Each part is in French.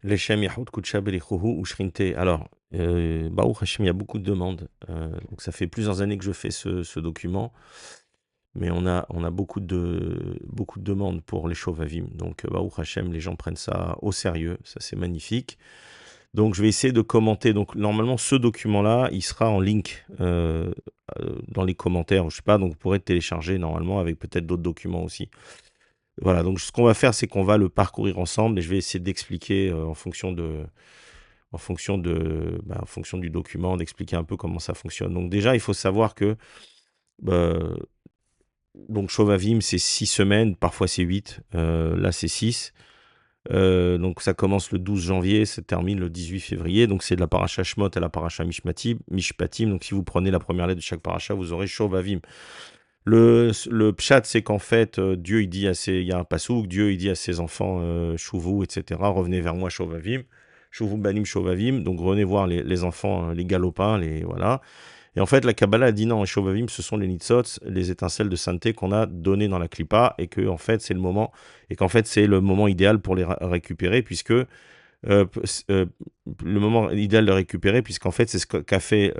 Leshem Yahoud Kutchab Elichohu ou Shrinte. Alors, Baruch Hashem, il y a beaucoup de demandes. Donc ça fait plusieurs années que je fais ce document, mais on a beaucoup de demandes pour les Shovavim. Donc, Baruch Hashem, les gens prennent ça au sérieux. Ça, c'est magnifique. Donc, je vais essayer de commenter. Donc, normalement, ce document-là, il sera en link dans les commentaires. Je sais pas, donc vous pourrez le télécharger normalement avec peut-être d'autres documents aussi. Voilà, donc ce qu'on va faire, c'est qu'on va le parcourir ensemble et je vais essayer d'expliquer en fonction du document, d'expliquer un peu comment ça fonctionne. Donc déjà, il faut savoir que bah, donc Shovavim, c'est 6 semaines, parfois c'est 8, là c'est 6. Donc ça commence le 12 janvier, ça termine le 18 février. Donc c'est de la paracha Shmot à la paracha Mishpatim. Donc si vous prenez la première lettre de chaque paracha, vous aurez Shovavim. Le pshat, c'est qu'en fait, Dieu, il y a un pasouk, Dieu, il dit à ses enfants, Chouvou, etc., revenez vers moi, Shovavim, Chouvou Banim Shovavim, donc revenez voir les enfants, les galopins, voilà. Et en fait, la Kabbalah a dit non, les Shovavim, ce sont les nitzot, les étincelles de sainteté qu'on a données dans la Klippa, et que, en fait, c'est le moment idéal pour les récupérer, puisque, le moment idéal de récupérer, puisqu'en fait, c'est ce qu'a fait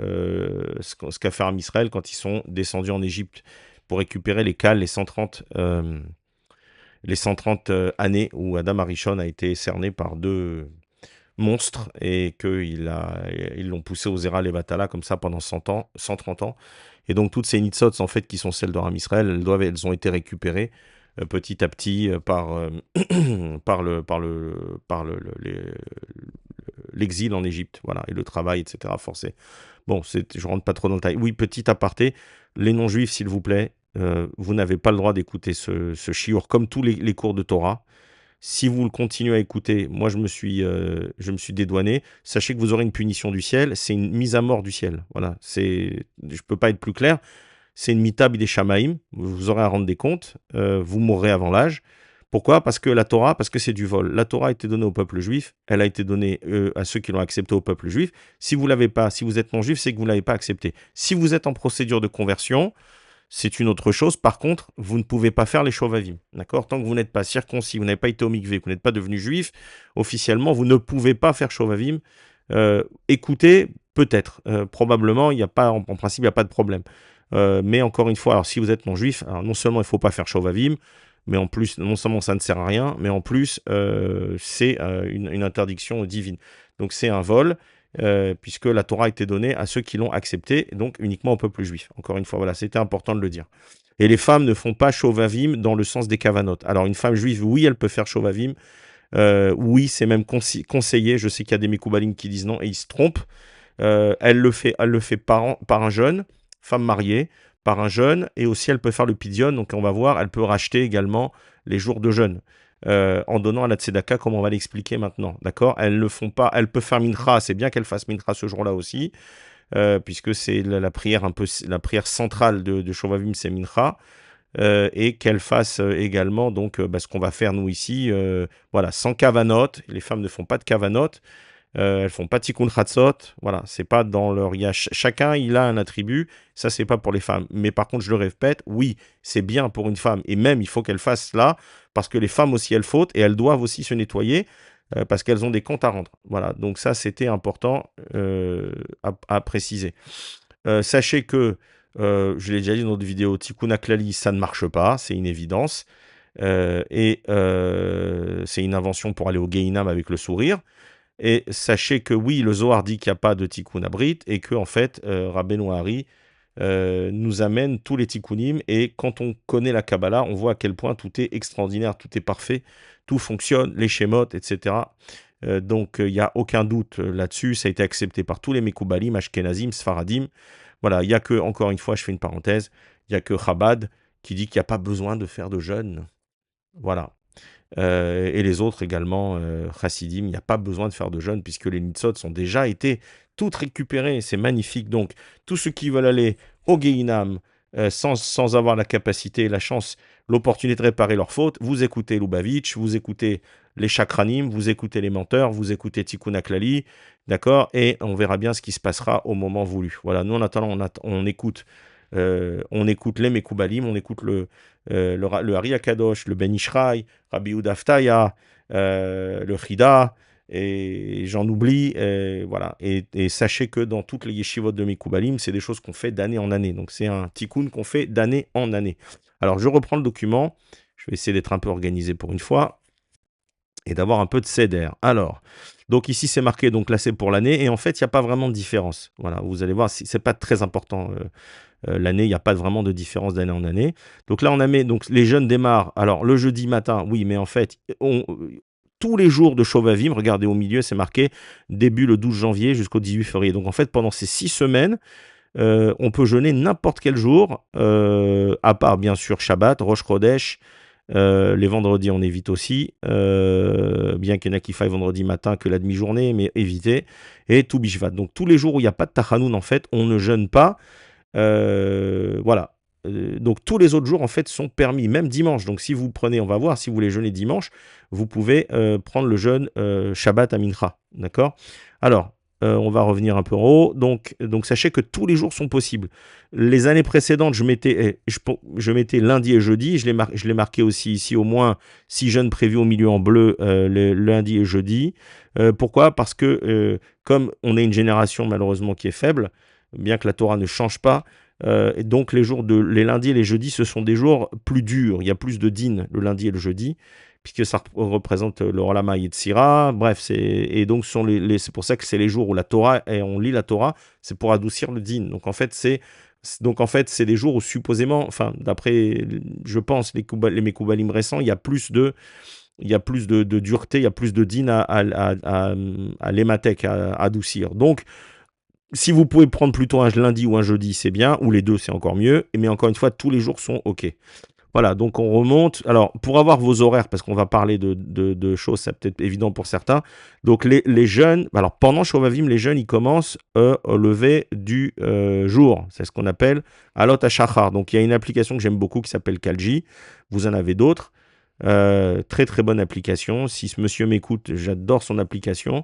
Am Israël quand ils sont descendus en Égypte pour récupérer les cales, les 130 années où Adam Arishon a été cerné par deux monstres et ils l'ont poussé au Zera Levatala comme ça pendant 100 ans, 130 ans. Et donc toutes ces nitzot, en fait, qui sont celles d'Aram Israël, elles ont été récupérées petit à petit l'exil en Égypte, voilà, et le travail, etc. forcé. Bon, je rentre pas trop dans le détail. Oui, petit aparté, les non-juifs, s'il vous plaît, vous n'avez pas le droit d'écouter ce chiour, comme tous les cours de Torah. Si vous le continuez à écouter, moi je me suis dédouané. Sachez que vous aurez une punition du ciel, c'est une mise à mort du ciel. Voilà, je peux pas être plus clair. C'est une mitab des shamaïm. Vous aurez à rendre des comptes. Vous mourrez avant l'âge. Pourquoi? Parce que c'est du vol. La Torah a été donnée au peuple juif. Elle a été donnée à ceux qui l'ont acceptée au peuple juif. Si vous l'avez pas, si vous êtes non juif, c'est que vous l'avez pas accepté. Si vous êtes en procédure de conversion, c'est une autre chose. Par contre, vous ne pouvez pas faire les Shovavim. D'accord? Tant que vous n'êtes pas circoncis, vous n'avez pas été au mikvé, que vous n'êtes pas devenu juif, officiellement, vous ne pouvez pas faire Shovavim. Écoutez, peut-être. Probablement, il y a pas, en principe, il n'y a pas de problème. Mais encore une fois, alors si vous êtes non juif, alors non seulement il ne faut pas faire Shovavim, mais en plus, non seulement ça ne sert à rien, mais en plus, c'est une interdiction divine. Donc c'est un vol puisque la Torah a été donnée à ceux qui l'ont acceptée, donc uniquement au peuple juif. Encore une fois, voilà, c'était important de le dire. Et les femmes ne font pas Shovavim dans le sens des kavanot. Alors une femme juive, oui, elle peut faire Shovavim. Oui, c'est même conseillé. Je sais qu'il y a des Mekoubalim qui disent non et ils se trompent. Elle le fait par un jeune, femme mariée, par un jeune, et aussi elle peut faire le pidion. Donc on va voir, elle peut racheter également les jours de jeûne. En donnant à la tzedaka, comme on va l'expliquer maintenant, d'accord? Elles ne font pas, elle peut faire mincha, c'est bien qu'elle fasse mincha ce jour-là aussi, puisque c'est la prière un peu, la prière centrale de Shovavim, c'est mincha, et qu'elle fasse également donc ce qu'on va faire nous ici, voilà, sans kavanot. Les femmes ne font pas de kavanot, elles font pas tikkun chatzot, voilà, c'est pas dans leur, chacun il a un attribut, ça c'est pas pour les femmes. Mais par contre, je le répète, oui, c'est bien pour une femme et même il faut qu'elle fasse cela parce que les femmes aussi elles fautent et elles doivent aussi se nettoyer parce qu'elles ont des comptes à rendre. Voilà, donc ça c'était important à préciser. Sachez que je l'ai déjà dit dans d'autres vidéos, tikkun klali ça ne marche pas, c'est une évidence. C'est une invention pour aller au Gehinam avec le sourire. Et sachez que oui, le Zohar dit qu'il n'y a pas de tikkun abrit et que en fait, Rabbeinu Hari nous amène tous les tikkunim. Et quand on connaît la Kabbalah, on voit à quel point tout est extraordinaire, tout est parfait, tout fonctionne, les shémot, etc. Donc il n'y a aucun doute là-dessus. Ça a été accepté par tous les Mekoubalim, Ashkenazim, Sfaradim. Voilà, il n'y a que, encore une fois, je fais une parenthèse, il n'y a que Chabad qui dit qu'il n'y a pas besoin de faire de jeûne. Voilà. Et les autres également, Chassidim, il n'y a pas besoin de faire de jeûne puisque les nitzot sont déjà été toutes récupérées. C'est magnifique. Donc, tous ceux qui veulent aller au Gehinam sans avoir la capacité, la chance, l'opportunité de réparer leurs fautes, vous écoutez Lubavitch, vous écoutez les chakranim, vous écoutez les menteurs, vous écoutez Tikkun Aklali, d'accord? Et on verra bien ce qui se passera au moment voulu. Voilà, nous en attendant, on écoute les Mekoubalim, on écoute le Hari Akadosh, le Ben Ishraï, Rabbi Yehuda Aftaya, le Chida, et j'en oublie, voilà. Et sachez que dans toutes les yeshivot de Mekoubalim, c'est des choses qu'on fait d'année en année. Donc c'est un tikkun qu'on fait d'année en année. Alors je reprends le document. Je vais essayer d'être un peu organisé pour une fois et d'avoir un peu de céder. Alors, donc ici c'est marqué, donc là c'est pour l'année, et en fait il n'y a pas vraiment de différence. Voilà, vous allez voir, c'est pas très important. L'année, il n'y a pas vraiment de différence d'année en année. Donc là on a mis, donc les jeunes démarrent, alors le jeudi matin, oui, mais en fait, tous les jours de Shovavim, regardez au milieu, c'est marqué début le 12 janvier jusqu'au 18 février. Donc en fait, pendant ces 6 semaines, on peut jeûner n'importe quel jour, à part bien sûr Shabbat, Rosh Chodesh. Les vendredis, on évite aussi, bien qu'il y en a qui faillent vendredi matin que la demi-journée, mais évitez. Et tout Bishvat. Donc tous les jours où il n'y a pas de Tachanoun, en fait, on ne jeûne pas. Voilà. Donc tous les autres jours, en fait, sont permis, même dimanche. Donc si vous prenez, on va voir, si vous voulez jeûner dimanche, vous pouvez prendre le jeûne Shabbat à Mincha. D'accord. Alors, on va revenir un peu en haut. Donc sachez que tous les jours sont possibles. Les années précédentes, je mettais lundi et jeudi. Je l'ai marqué aussi ici, au moins 6 jeûnes prévus au milieu en bleu, le lundi et jeudi. Pourquoi? Parce que comme on est une génération malheureusement qui est faible, bien que la Torah ne change pas, et donc les lundis et les jeudis, ce sont des jours plus durs. Il y a plus de din le lundi et le jeudi, puisque ça représente le Rolama Yetzira. Bref, et donc c'est pour ça que c'est les jours où la Torah, et on lit la Torah, c'est pour adoucir le din. Donc en fait, c'est des jours où supposément, enfin, d'après, je pense, les Mekoubalim récents, il y a plus de dureté, il y a plus de din à l'ématek, à adoucir. Donc, si vous pouvez prendre plutôt un lundi ou un jeudi, c'est bien, ou les deux, c'est encore mieux. Mais encore une fois, tous les jours sont OK. Voilà, donc on remonte. Alors, pour avoir vos horaires, parce qu'on va parler de choses, c'est peut-être évident pour certains. Donc, les jeunes, alors pendant Shovavim, les jeunes, ils commencent au lever du jour. C'est ce qu'on appelle Alot HaShachar. Donc, il y a une application que j'aime beaucoup qui s'appelle Kalji. Vous en avez d'autres. Très, très bonne application. Si ce monsieur m'écoute, j'adore son application.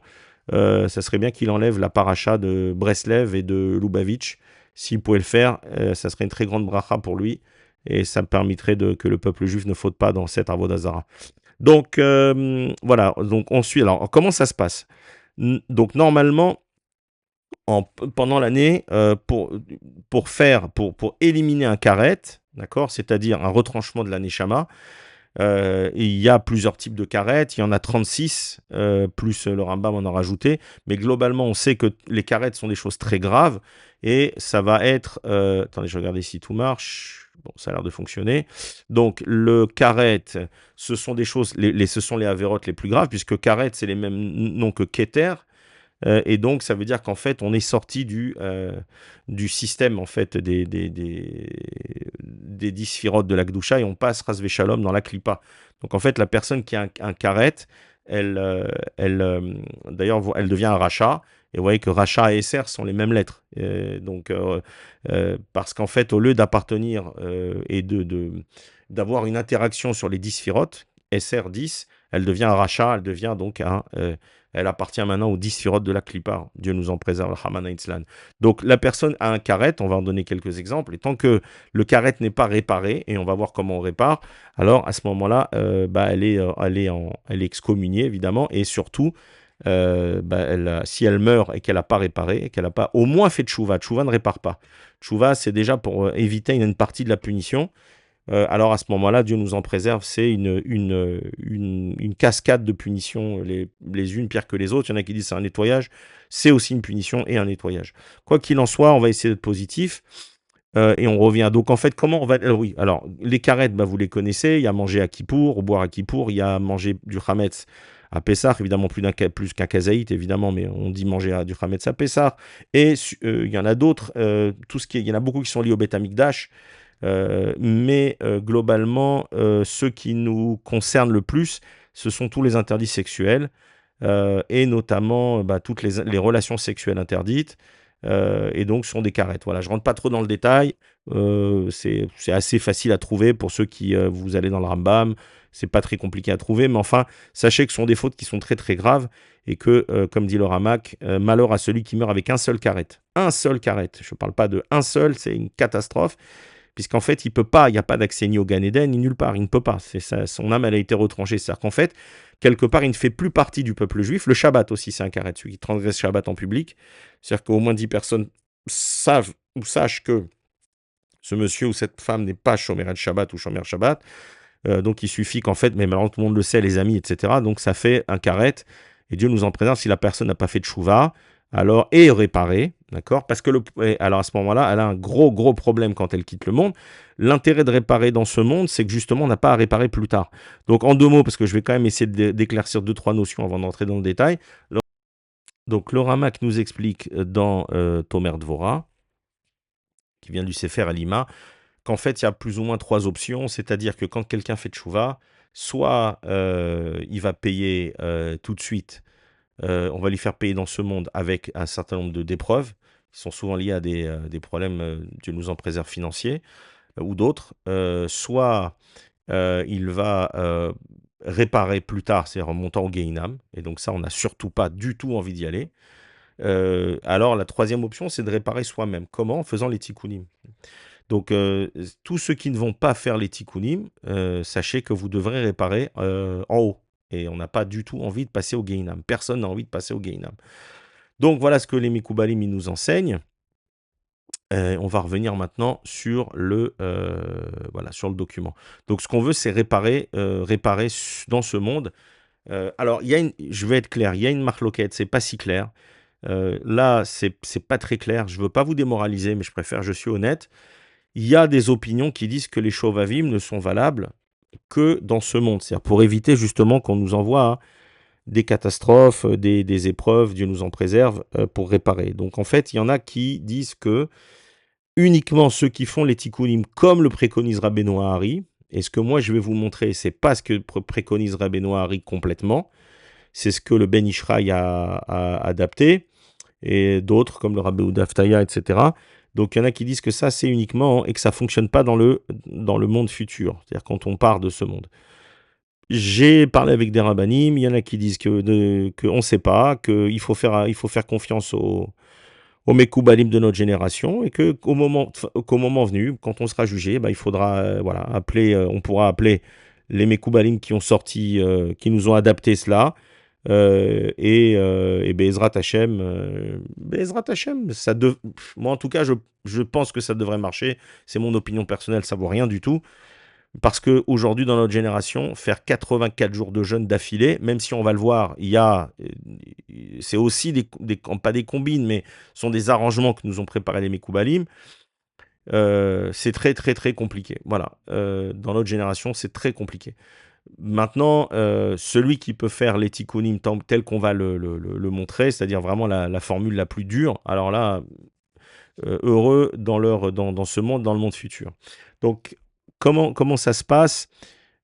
Ça serait bien qu'il enlève la paracha de Breslev et de Lubavitch. S'il pouvait le faire, ça serait une très grande bracha pour lui. Et ça me permettrait que le peuple juif ne faute pas dans cette Avodazara. Donc, voilà. Donc, on suit. Alors, comment ça se passe? Donc, normalement, pendant l'année, pour éliminer un karet, d'accord, c'est-à-dire un retranchement de la neshama, il y a plusieurs types de carettes, il y en a 36, plus le Rambam en a rajouté, mais globalement on sait que les carettes sont des choses très graves, et ça va être, attendez, je regarde si tout marche, bon, ça a l'air de fonctionner. Donc le carette, ce sont des choses, ce sont les avérotes les plus graves, puisque carette c'est les mêmes noms que keter. Et donc, ça veut dire qu'en fait, on est sorti du système en fait des 10 sphirotes de la Gdusha, et on passe Ras Shalom dans la Klippa. Donc, en fait, la personne qui a un karet, d'ailleurs, elle devient un rachat. Et vous voyez que rachat et Esser sont les mêmes lettres. Parce qu'en fait, au lieu d'appartenir et d'avoir une interaction sur les 10 sphirotes, Esser 10, elle devient un rachat, elle devient donc elle appartient maintenant aux 10 sphirotes de la Klippa. Dieu nous en préserve, le Hamana Itzlan. Donc la personne a un karet, on va en donner quelques exemples, et tant que le karet n'est pas réparé, et on va voir comment on répare, alors à ce moment-là, elle est excommuniée évidemment, et surtout, si elle meurt et qu'elle n'a pas réparé, et qu'elle n'a pas au moins fait tchouva ne répare pas. Tchouva, c'est déjà pour éviter une partie de la punition. Alors à ce moment-là, Dieu nous en préserve, c'est une cascade de punitions, les unes pires que les autres. Il y en a qui disent c'est un nettoyage, c'est aussi une punition et un nettoyage. Quoi qu'il en soit, on va essayer d'être positif, et on revient. Donc en fait, comment on va... oui, alors les carettes, vous les connaissez, il y a manger à Kippour, boire à Kippour, il y a manger du Hametz à Pessah, évidemment plus qu'un kazaït, évidemment, mais on dit manger du Hametz à Pessah. Et il y en a d'autres, il y en a beaucoup qui sont liés au Beth Amikdash. Mais globalement, ceux qui nous concernent le plus, ce sont tous les interdits sexuels, et notamment toutes les relations sexuelles interdites, et donc sont des carettes. Voilà, je ne rentre pas trop dans le détail, c'est assez facile à trouver pour ceux qui, vous allez dans le Rambam, c'est pas très compliqué à trouver, mais enfin, sachez que ce sont des fautes qui sont très très graves, et que, comme dit le Ramak, malheur à celui qui meurt avec un seul carrette. Un seul carrette, je ne parle pas de un seul, c'est une catastrophe. puisqu'en fait, il peut pas, il n'y a pas d'accès ni au Gan Eden, ni nulle part, il ne peut pas. C'est ça, son âme, elle a été retranchée. C'est-à-dire qu'en fait, quelque part, il ne fait plus partie du peuple juif. Le Shabbat aussi, c'est un carré, celui qui transgresse Shabbat en public. C'est-à-dire qu'au moins 10 personnes savent ou sachent que ce monsieur ou cette femme n'est pas Shomer Shabbat ou Shomer Shabbat. Donc il suffit qu'en fait, mais maintenant tout le monde le sait, les amis, etc. Donc ça fait un carré. Et Dieu nous en préserve si la personne n'a pas fait de chouva, alors est réparée, d'accord? Parce que alors à ce moment-là, elle a un gros problème quand elle quitte le monde. L'intérêt de réparer dans ce monde, c'est que justement, on n'a pas à réparer plus tard. Donc en deux mots, parce que je vais quand même essayer d'éclaircir deux, trois notions avant d'entrer dans le détail. Donc le Ramak nous explique dans Tomer Dvora, qui vient du Sefer Alima, qu'en fait, il y a plus ou moins trois options, c'est-à-dire que quand quelqu'un fait tchouva, soit il va payer tout de suite, on va lui faire payer dans ce monde avec un certain nombre d'épreuves, qui sont souvent liées à des problèmes, Dieu nous en préserve, financiers, ou d'autres, soit il va réparer plus tard, c'est-à-dire en montant au Gehinam, et donc ça, on n'a surtout pas du tout envie d'y aller. Alors, la troisième option, c'est de réparer soi-même. Comment? En faisant les tikkunim. Donc, tous ceux qui ne vont pas faire les tikkunim, sachez que vous devrez réparer en haut. Et on n'a pas du tout envie de passer au Gehinam. Personne n'a envie de passer au Gehinam. Donc, voilà ce que les Mekoubalim ils nous enseignent. On va revenir maintenant sur voilà, sur le document. Donc, ce qu'on veut, c'est réparer dans ce monde. Alors, je vais être clair, il y a une marloquette, c'est pas si clair. Là, c'est pas très clair. Je veux pas vous démoraliser, mais je suis honnête. Il y a des opinions qui disent que les Shovavim ne sont valables que dans ce monde. C'est-à-dire pour éviter justement qu'on nous envoie des catastrophes, des épreuves, Dieu nous en préserve, pour réparer. Donc en fait, il y en a qui disent que uniquement ceux qui font les tikkunim comme le préconise Rabbeinu Hari, et ce que moi je vais vous montrer, c'est pas ce que préconise Rabbeinu Hari complètement, c'est ce que le Ben Ishraï a adapté, et d'autres comme le Rabbi Udaftaya, etc. Donc il y en a qui disent que ça c'est uniquement et que ça fonctionne pas dans le monde futur, c'est-à-dire quand on part de ce monde. J'ai parlé avec des rabbinim, il y en a qui disent que on ne sait pas, qu'il faut faire confiance aux Mekoubalim de notre génération et qu'au moment venu, quand on sera jugé, bah, il faudra voilà, appeler, on pourra appeler les Mekoubalim qui ont sorti, qui nous ont adapté cela. Et Bezrat Hashem, moi en tout cas, je pense que ça devrait marcher. C'est mon opinion personnelle, ça vaut rien du tout. Parce qu'aujourd'hui, dans notre génération, faire 84 jours de jeûne d'affilée, même si on va le voir, c'est aussi pas des combines, mais sont des arrangements que nous ont préparés les Mekoubalim. C'est très très très compliqué. Voilà, dans notre génération, c'est très compliqué. Maintenant, celui qui peut faire les tikkunim tel qu'on va le montrer, c'est-à-dire vraiment la formule la plus dure, alors là, heureux dans ce monde, dans le monde futur. Donc, comment ça se passe?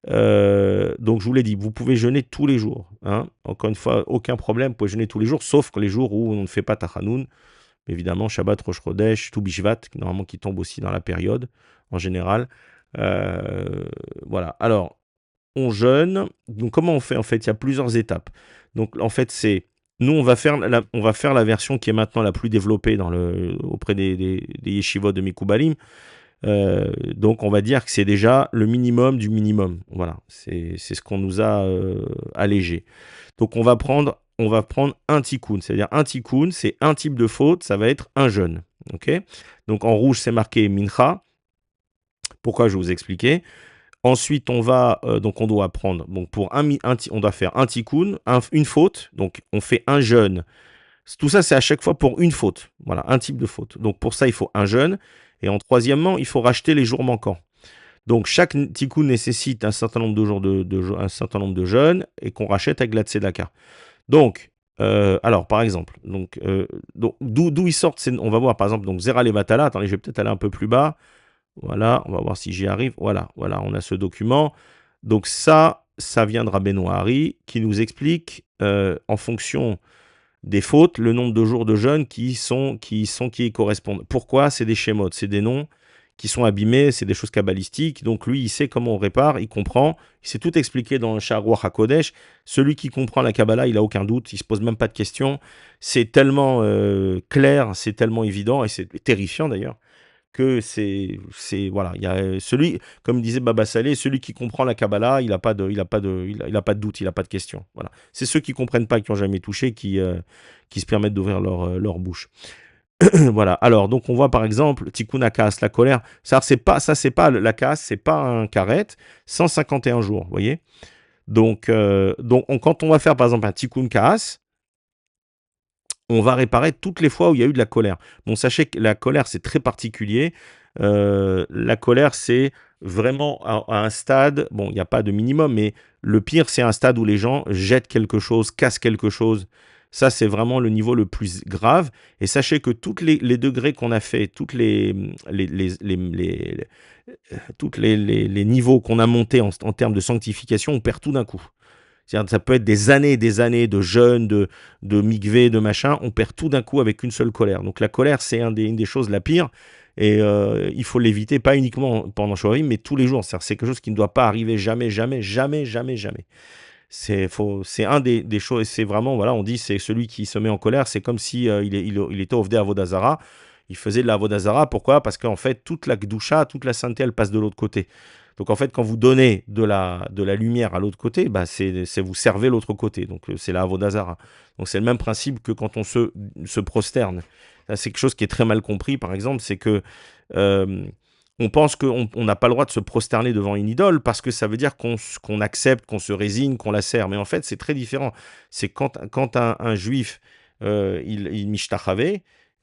Donc, je vous l'ai dit, vous pouvez jeûner tous les jours. Hein. Encore une fois, aucun problème, vous pouvez jeûner tous les jours, sauf que les jours où on ne fait pas Tachanoun. Évidemment, Shabbat, Rosh Chodesh, tout Bishvat, normalement qui tombe aussi dans la période, en général. Voilà. Alors, on jeûne. Donc, comment on fait? En fait, il y a plusieurs étapes. Donc, en fait, nous, on va faire la version qui est maintenant la plus développée auprès des yeshivot de Mekoubalim. Donc, on va dire que c'est déjà le minimum du minimum. Voilà, c'est ce qu'on nous a allégé. Donc, on va prendre un tikkun. C'est-à-dire, un tikkun, c'est un type de faute, ça va être un jeûne. Ok. Donc, en rouge, c'est marqué mincha. Pourquoi? Je vais vous expliquer. Ensuite, on doit prendre, donc on doit faire un tikkun, une faute, donc on fait un jeûne. Tout ça, c'est à chaque fois pour une faute. Voilà, un type de faute. Donc pour ça, il faut un jeûne. Et troisièmement, il faut racheter les jours manquants. Donc chaque tikkun nécessite un certain nombre de jours un certain nombre de jeûnes et qu'on rachète avec la tzedaka. Donc, alors par exemple, d'où ils sortent, on va voir par exemple, donc Zera Levatala, attendez, je vais peut-être aller un peu plus bas. Voilà, on va voir si j'y arrive. Voilà, on a ce document. Donc ça vient de Rabbeinu Hari qui nous explique en fonction des fautes le nombre de jours de jeûne qui y correspondent. Pourquoi? C'est des schémotes, c'est des noms qui sont abîmés, c'est des choses kabbalistiques. Donc lui, il sait comment on répare, il comprend. Il s'est tout expliqué dans le Sharuach HaKodesh. Celui qui comprend la Kabbalah, il n'a aucun doute, il ne se pose même pas de questions. C'est tellement clair, c'est tellement évident et c'est terrifiant d'ailleurs. que voilà, il y a celui, comme disait Baba Saleh, celui qui comprend la Kabbalah, il a pas de doute, il a pas de question. Voilà. C'est ceux qui comprennent pas, qui ont jamais touché, qui se permettent d'ouvrir leur bouche. Voilà. Alors, donc, on voit par exemple, Tikkun HaKaas, la colère. C'est pas la casse, c'est pas un karet, 151 jours, vous voyez. Donc, quand on va faire par exemple un Tikkun Kaas, on va réparer toutes les fois où il y a eu de la colère. Bon, sachez que la colère, c'est très particulier. La colère, c'est vraiment à un stade, bon, il n'y a pas de minimum, mais le pire, c'est un stade où les gens jettent quelque chose, cassent quelque chose. Ça, c'est vraiment le niveau le plus grave. Et sachez que tous les degrés qu'on a fait, toutes les niveaux qu'on a montés en termes de sanctification, on perd tout d'un coup. C'est-à-dire, ça peut être des années et des années de jeûne, de mikvé, de machin. On perd tout d'un coup avec une seule colère. Donc la colère, c'est une des choses la pire. Et il faut l'éviter, pas uniquement pendant Shoavim, mais tous les jours. C'est quelque chose qui ne doit pas arriver jamais, jamais, jamais, jamais, jamais. C'est un des choses, c'est vraiment, voilà, on dit, c'est celui qui se met en colère, c'est comme si il était Ovdei Avodazara. Il faisait de la Avodazara. Pourquoi? Parce qu'en fait, toute la Gdusha, toute la sainteté, elle passe de l'autre côté. Donc en fait, quand vous donnez de la lumière à l'autre côté, bah, c'est vous servez l'autre côté. Donc c'est la Avodazara. Donc c'est le même principe que quand on se prosterne. Ça, c'est quelque chose qui est très mal compris, par exemple, c'est que euh, on pense qu'on n'a pas le droit de se prosterner devant une idole parce que ça veut dire qu'on accepte, qu'on se résigne, qu'on la sert. Mais en fait, c'est très différent. C'est quand un juif, il mishtachave,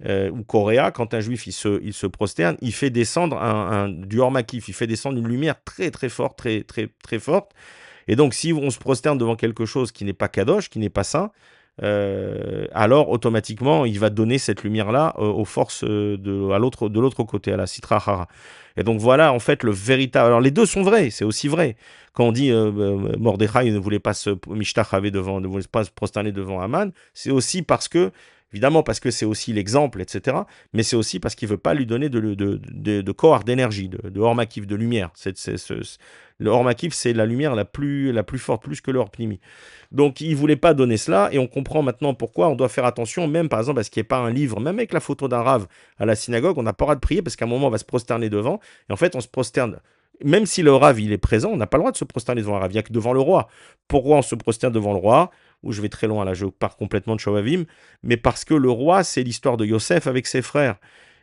ou Coréa, quand un juif il se prosterne, il fait descendre du Hormakif, il fait descendre une lumière très très forte, très très très forte. Et donc, si on se prosterne devant quelque chose qui n'est pas kadosh, qui n'est pas saint, alors automatiquement, il va donner cette lumière-là aux forces de l'autre côté, à la Sitra Hara. Et donc voilà, en fait, le véritable. Alors les deux sont vrais, c'est aussi vrai. Quand on dit Mordechai ne voulait pas se mishtachaver devant, ne voulait pas se prosterner devant Haman, c'est aussi parce que, évidemment, parce que c'est aussi l'exemple, etc. Mais c'est aussi parce qu'il ne veut pas lui donner de kohar, d'énergie, de hormakif, de lumière. Le hormakif, c'est la lumière la plus forte, plus que le horpnimi. Donc, il ne voulait pas donner cela, et on comprend maintenant pourquoi on doit faire attention, même par exemple à ce qu'il n'y ait pas un livre, même avec la photo d'un rave à la synagogue, on n'a pas le droit de prier parce qu'à un moment, on va se prosterner devant, et en fait, on se prosterne. Même si le rave, il est présent, on n'a pas le droit de se prosterner devant un rave, il n'y a que devant le roi. Pourquoi on se prosterne devant le roi? Ou je vais très loin, là, je pars complètement de Shovavim, mais parce que le roi, c'est l'histoire de Yosef avec ses frères.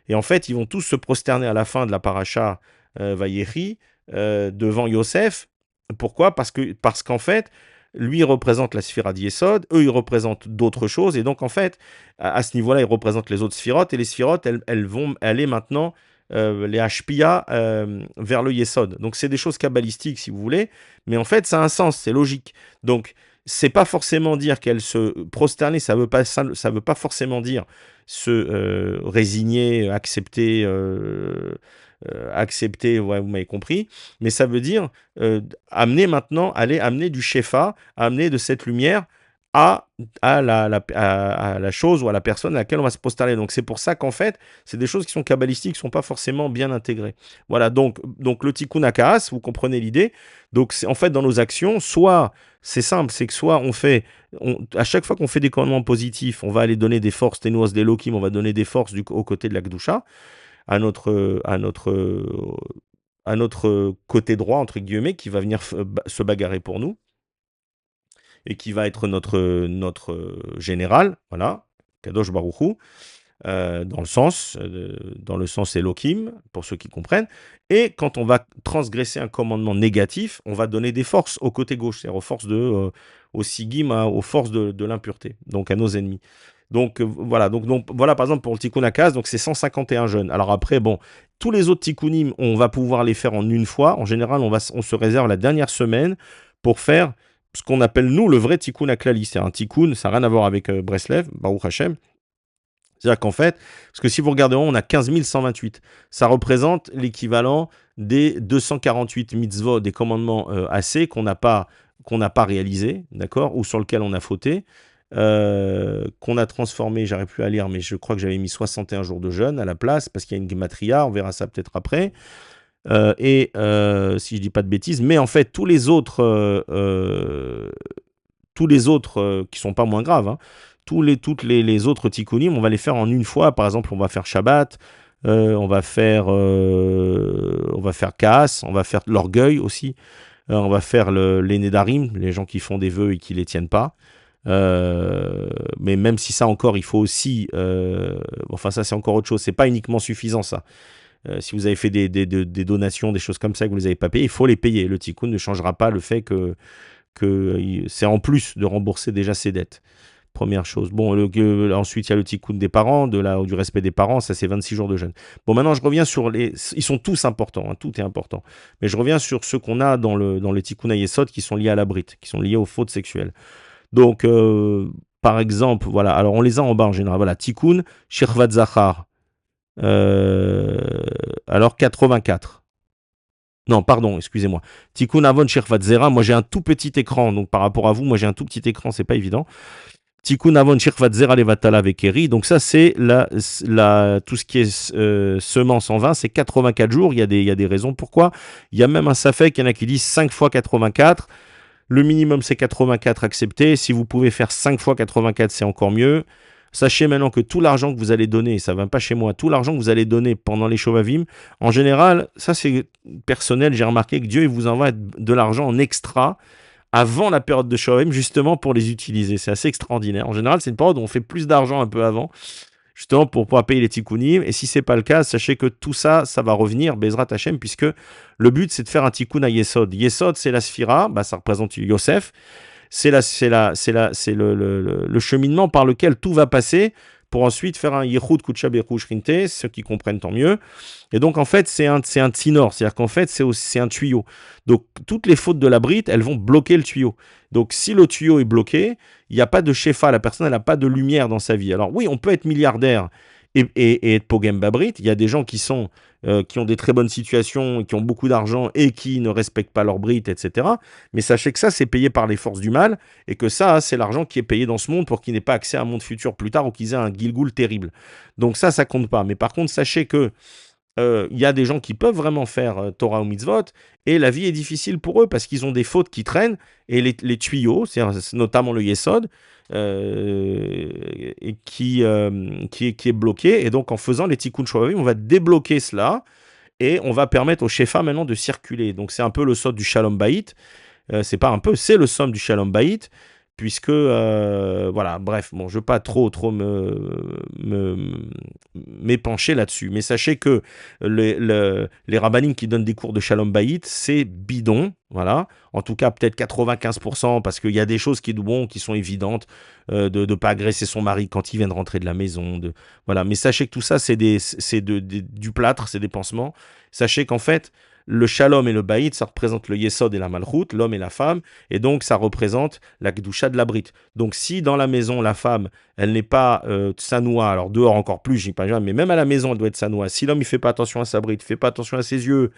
Et en fait, ils vont tous se prosterner à la fin de la paracha Vayechi devant Yosef. Pourquoi? Parce qu'en fait, lui, il représente la sphira d'Yesod, eux, ils représentent d'autres choses, et donc, en fait, à ce niveau-là, ils représentent les autres sphirotes, et les sphirotes, elles vont aller maintenant, les Hashpia, vers le Yesod. Donc, c'est des choses kabbalistiques, si vous voulez, mais en fait, ça a un sens, c'est logique. Donc, c'est pas forcément dire qu'elle se prosterner, ça veut pas forcément dire se résigner, accepter, ouais, vous m'avez compris, mais ça veut dire aller amener du shefa, amener de cette lumière à, à la chose ou à la personne à laquelle on va se prosterner. Donc c'est pour ça qu'en fait, c'est des choses qui sont kabbalistiques, qui ne sont pas forcément bien intégrées. Voilà, donc le tikkun hakaas, vous comprenez l'idée. Donc en fait, dans nos actions, soit, c'est simple, c'est que soit à chaque fois qu'on fait des commandements positifs, on va aller donner des forces, tenuos d'Elohim, on va donner des forces aux côtés de la Kedusha, à notre côté droit, entre guillemets, qui va venir se bagarrer pour nous et qui va être notre général, voilà, Kadosh Baruchou, dans le sens Elohim, pour ceux qui comprennent. Et quand on va transgresser un commandement négatif, on va donner des forces au côté gauche, c'est-à-dire aux sigim, aux forces de l'impureté, donc à nos ennemis. Donc voilà, donc voilà par exemple pour le Tikkun Akaz, donc c'est 151 jeunes. Alors après, bon, tous les autres Tikkunim, on va pouvoir les faire en une fois. En général, on se réserve la dernière semaine pour faire ce qu'on appelle nous le vrai Tikkun Aklali. C'est un Tikkun, ça n'a rien à voir avec Breslev, Baruch Hashem. C'est-à-dire qu'en fait, parce que si vous regardez, on a 15 128. Ça représente l'équivalent des 248 mitzvot, des commandements assez qu'on n'a pas réalisés, d'accord, ou sur lequel on a fauté, qu'on a transformé, j'arrive plus à lire, mais je crois que j'avais mis 61 jours de jeûne à la place, parce qu'il y a une gematria, on verra ça peut-être après. Et si je dis pas de bêtises, mais en fait, tous les autres qui sont pas moins graves, hein, toutes les autres tikkunim, on va les faire en une fois. Par exemple, on va faire Shabbat, on va faire Kaas, on va faire l'orgueil aussi, on va faire les Nédarim, les gens qui font des vœux et qui les tiennent pas. Mais même si ça encore, il faut aussi, enfin ça c'est encore autre chose, c'est pas uniquement suffisant ça. Si vous avez fait des donations, des choses comme ça que vous les avez pas payées, il faut les payer. Le tikkun ne changera pas le fait que c'est en plus de rembourser déjà ses dettes. Première chose. Bon, ensuite, il y a le tikkun des parents, du respect des parents, ça c'est 26 jours de jeûne. Bon, maintenant, je reviens sur les... Ils sont tous importants, hein, tout est important. Mais je reviens sur ceux qu'on a dans les tikkun ayesod qui sont liés à la brite, qui sont liés aux fautes sexuelles. Donc, par exemple, voilà, alors on les a en bas en général. Voilà, tikkun, shirvat zachar, euh, alors 84. Non, pardon, excusez-moi. Tikkun avon shirvat zera, moi j'ai un tout petit écran, donc par rapport à vous, moi j'ai un tout petit écran, c'est pas évident. Tikkun avon shirvat zera levatala vekeri. Donc ça, c'est tout ce qui est semence en vin, c'est 84 jours. Il y a des raisons pourquoi. Il y a même un safek, il y en a qui disent 5 fois 84. Le minimum, c'est 84 accepté. Si vous pouvez faire 5 fois 84, c'est encore mieux. Sachez maintenant que tout l'argent que vous allez donner, ça ne va pas chez moi, tout l'argent que vous allez donner pendant les Shovavim, en général, ça c'est personnel, j'ai remarqué que Dieu il vous envoie de l'argent en extra avant la période de Shovavim, justement pour les utiliser. C'est assez extraordinaire. En général, c'est une période où on fait plus d'argent un peu avant, justement pour pouvoir payer les tikkunim. Et si c'est pas le cas, sachez que tout ça, ça va revenir, Bezrat Hashem, puisque le but, c'est de faire un tikkun à Yesod. Yesod, c'est la sphira, bah, ça représente Yosef. C'est le cheminement par lequel tout va passer pour ensuite faire un Yechud Kutcha Bechu Shrinte, ceux qui comprennent tant mieux. Et donc, en fait, c'est un tsinor, c'est-à-dire qu'en fait, c'est un tuyau. Donc, toutes les fautes de la brite, elles vont bloquer le tuyau. Donc, si le tuyau est bloqué, il n'y a pas de shefa, la personne, elle n'a pas de lumière dans sa vie. Alors, oui, on peut être milliardaire et être pogem babrit. Il y a des gens qui ont des très bonnes situations, qui ont beaucoup d'argent et qui ne respectent pas leur brite, etc. Mais sachez que ça, c'est payé par les forces du mal et que ça, c'est l'argent qui est payé dans ce monde pour qu'ils n'aient pas accès à un monde futur plus tard ou qu'ils aient un Gilgoul terrible. Donc ça compte pas. Mais par contre, sachez que il y a des gens qui peuvent vraiment faire Torah ou mitzvot, et la vie est difficile pour eux parce qu'ils ont des fautes qui traînent, et les tuyaux, c'est notamment le Yesod, et qui est bloqué. Et donc en faisant les Tikkun Shovavim, on va débloquer cela, et on va permettre au Shefa maintenant de circuler. Donc c'est un peu le sod du Shalom Bayit. C'est pas un peu, c'est le somme du Shalom Bayit, puisque, voilà, bref, bon, je ne veux pas trop m'épancher là-dessus. Mais sachez que les rabbinim qui donnent des cours de Shalom Bayit, c'est bidon, voilà. En tout cas, peut-être 95%, parce qu'il y a des choses qui sont évidentes, de ne pas agresser son mari quand il vient de rentrer de la maison. Voilà. Mais sachez que tout ça, c'est du plâtre, c'est des pansements. Sachez qu'en fait, le shalom et le baït, ça représente le yesod et la malchut, l'homme et la femme, et donc ça représente la kedusha de la brite. Donc si dans la maison, la femme, elle n'est pas tsanoua, alors dehors encore plus, je dis pas jamais, mais même à la maison, elle doit être tsanoua. Si l'homme, il fait pas attention à sa brite, il fait pas attention à ses yeux,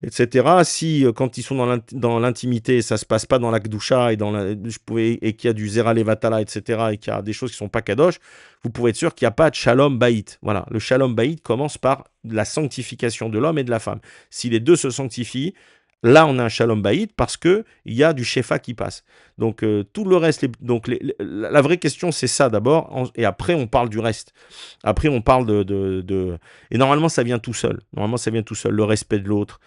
etc. Si quand ils sont dans l'intimité, ça se passe pas dans la kedusha et qu'il y a du zera levatala, etc. et qu'il y a des choses qui sont pas kadosh, vous pouvez être sûr qu'il n'y a pas de shalom baït. Voilà, le shalom baït commence par la sanctification de l'homme et de la femme. Si les deux se sanctifient, là on a un shalom baït parce que il y a du shefa qui passe. Donc tout le reste, la vraie question c'est ça d'abord, et après on parle du reste. Après on parle et normalement ça vient tout seul. Normalement ça vient tout seul. Le respect de l'autre,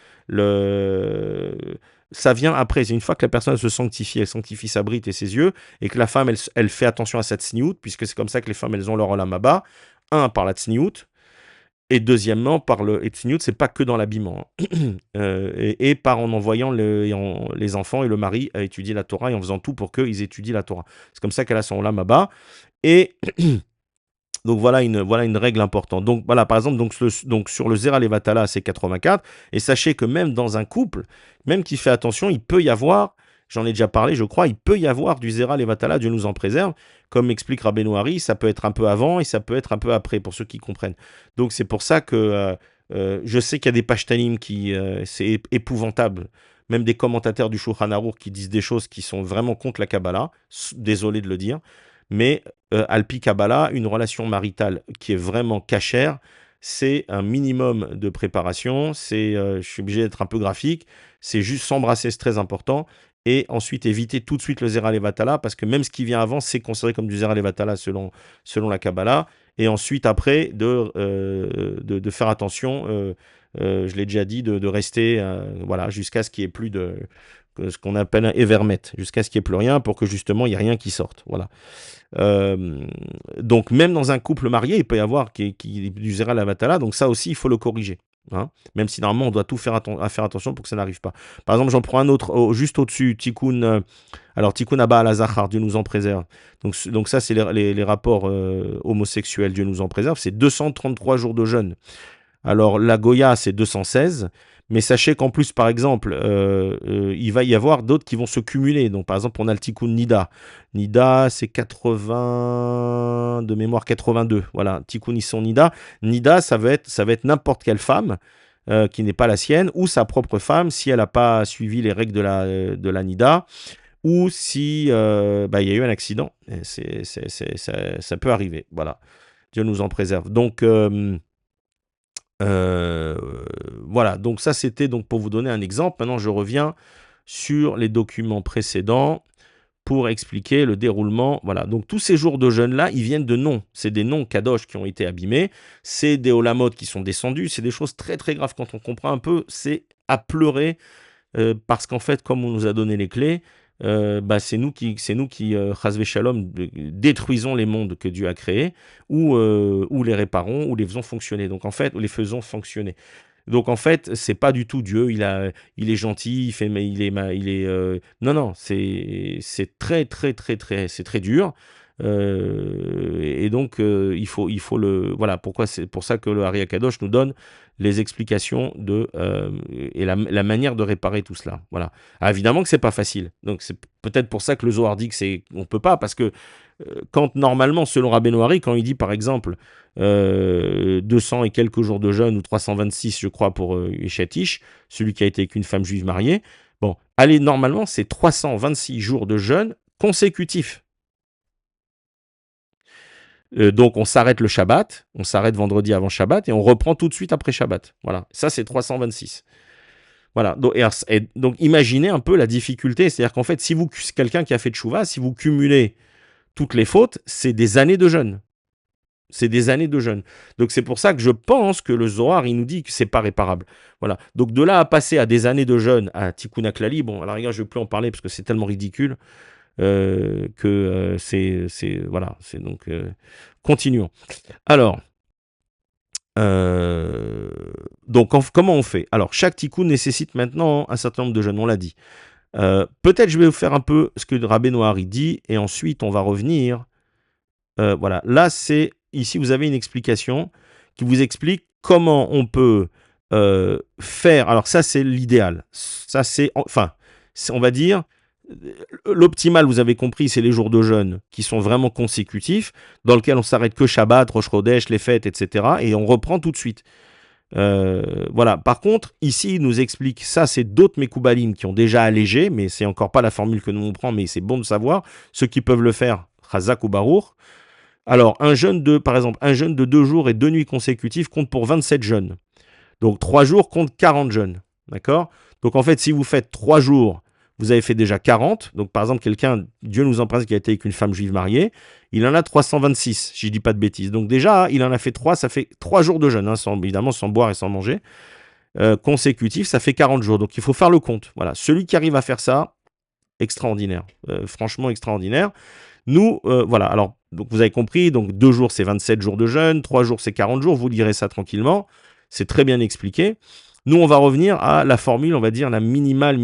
ça vient après. C'est une fois que la personne se sanctifie, elle sanctifie sa brite et ses yeux, et que la femme, elle fait attention à sa tsniout, puisque c'est comme ça que les femmes, elles ont leur olam haba. Un, par la tsniout, et deuxièmement, par le tsniout, c'est pas que dans l'habillement, hein. Et par en envoyant les enfants et le mari à étudier la Torah et en faisant tout pour qu'ils étudient la Torah. C'est comme ça qu'elle a son olam haba. Et donc voilà une règle importante. Donc voilà, par exemple, donc sur le Zera Levatala, c'est 84. Et sachez que même dans un couple, même qui fait attention, il peut y avoir, j'en ai déjà parlé, je crois, il peut y avoir du Zera Levatala, Dieu nous en préserve. Comme explique Rabbeinu Hari, ça peut être un peu avant et ça peut être un peu après, pour ceux qui comprennent. Donc c'est pour ça que je sais qu'il y a des pashtanim c'est épouvantable. Même des commentateurs du Shulchan Aruch qui disent des choses qui sont vraiment contre la Kabbalah. Désolé de le dire. Mais Alpi Kabbalah, une relation maritale qui est vraiment cachère, c'est un minimum de préparation. Je suis obligé d'être un peu graphique. C'est juste s'embrasser, c'est très important. Et ensuite, éviter tout de suite le Zera Levatala, parce que même ce qui vient avant, c'est considéré comme du Zera Levatala selon la Kabbalah. et ensuite après de faire attention, je l'ai déjà dit, de rester voilà, jusqu'à ce qu'il n'y ait plus de ce qu'on appelle un évermet, jusqu'à ce qu'il n'y ait plus rien pour que justement il n'y ait rien qui sorte. Voilà. Euh, donc même dans un couple marié, il peut y avoir qui du zera la vatala, donc ça aussi il faut le corriger. Hein, même si normalement on doit tout faire, à faire attention pour que ça n'arrive pas. Par exemple, j'en prends un autre juste au-dessus, Tikkun. Alors Tikkun Abba al Zachar, Dieu nous en préserve. Donc ça c'est les rapports homosexuels, Dieu nous en préserve. C'est 233 jours de jeûne. Alors, la Goya, c'est 216. Mais sachez qu'en plus, par exemple, il va y avoir d'autres qui vont se cumuler. Donc, par exemple, on a le Tikkun Nida. Nida, c'est 80, de mémoire 82. Voilà, Tikkun Isson Nida. Nida, ça va être n'importe quelle femme qui n'est pas la sienne, ou sa propre femme, si elle n'a pas suivi les règles de la Nida, ou si il y a eu un accident. Et ça peut arriver. Voilà, Dieu nous en préserve. Donc, euh, voilà, donc ça c'était donc pour vous donner un exemple. Maintenant je reviens sur les documents précédents pour expliquer le déroulement. Voilà, donc tous ces jours de jeûne là, ils viennent de noms. C'est des noms kadosh qui ont été abîmés, c'est des olamot qui sont descendus, c'est des choses très très graves quand on comprend un peu, c'est à pleurer parce qu'en fait, comme on nous a donné les clés, c'est nous qui, chas shalom, détruisons les mondes que Dieu a créés, ou les réparons, ou les faisons fonctionner. Donc en fait, ou les faisons fonctionner. Donc en fait, c'est pas du tout Dieu. Il est gentil, il fait, mais non, non, c'est très, très, très, très, c'est très dur. Et donc il faut le, voilà pourquoi c'est pour ça que le Hari Akadosh nous donne les explications et la manière de réparer tout cela. Voilà. Ah, évidemment que c'est pas facile. Donc c'est peut-être pour ça que le Zohar dit que on peut pas, parce que quand normalement, selon Rabbeinu Hari, quand il dit par exemple 200 et quelques jours de jeûne, ou 326 je crois pour Ishatish, celui qui a été avec une femme juive mariée, bon, allez, normalement c'est 326 jours de jeûne consécutifs. Donc on s'arrête le Shabbat, on s'arrête vendredi avant Shabbat et on reprend tout de suite après Shabbat. Voilà, ça c'est 326. Voilà, donc imaginez un peu la difficulté, c'est-à-dire qu'en fait, si vous, quelqu'un qui a fait tchouva, si vous cumulez toutes les fautes, c'est des années de jeûne. C'est des années de jeûne. Donc c'est pour ça que je pense que le Zohar, il nous dit que c'est pas réparable. Voilà. Donc de là à passer à des années de jeûne à Tikkun Klali, bon, alors regarde, je ne vais plus en parler parce que c'est tellement ridicule. Voilà, c'est donc continuons. Alors, donc comment on fait? Alors, chaque tikkun nécessite maintenant un certain nombre de jeûnes, on l'a dit. Peut-être je vais vous faire un peu ce que Rabbeinu Hari dit, et ensuite on va revenir. Voilà, là c'est ici vous avez une explication qui vous explique comment on peut faire. Alors ça c'est l'idéal. Ça c'est, enfin, on va dire. L'optimal, vous avez compris, c'est les jours de jeûne qui sont vraiment consécutifs, dans lesquels on s'arrête que Shabbat, Rosh Chodesh, les fêtes, etc. Et on reprend tout de suite. Voilà. Par contre, ici, il nous explique, ça, c'est d'autres Mekoubalim qui ont déjà allégé, mais c'est encore pas la formule que nous on prend, mais c'est bon de savoir. Ceux qui peuvent le faire, Chazak ou Baruch. Alors, par exemple, un jeûne de 2 jours et 2 nuits consécutives compte pour 27 jeûnes. Donc, 3 jours compte 40 jeûnes. D'accord? Donc, en fait, si vous faites 3 jours, vous avez fait déjà 40. Donc, par exemple, quelqu'un, Dieu nous en préserve, qui a été avec une femme juive mariée, il en a 326, si je ne dis pas de bêtises. Donc, déjà, il en a fait 3, ça fait 3 jours de jeûne, hein, évidemment, sans boire et sans manger. Consécutif, ça fait 40 jours. Donc, il faut faire le compte. Voilà. Celui qui arrive à faire ça, extraordinaire. Franchement, extraordinaire. Nous, voilà. Alors, donc, vous avez compris. Donc, 2 jours, c'est 27 jours de jeûne. 3 jours, c'est 40 jours. Vous lirez ça tranquillement. C'est très bien expliqué. Nous, on va revenir à la formule, on va dire, la minimale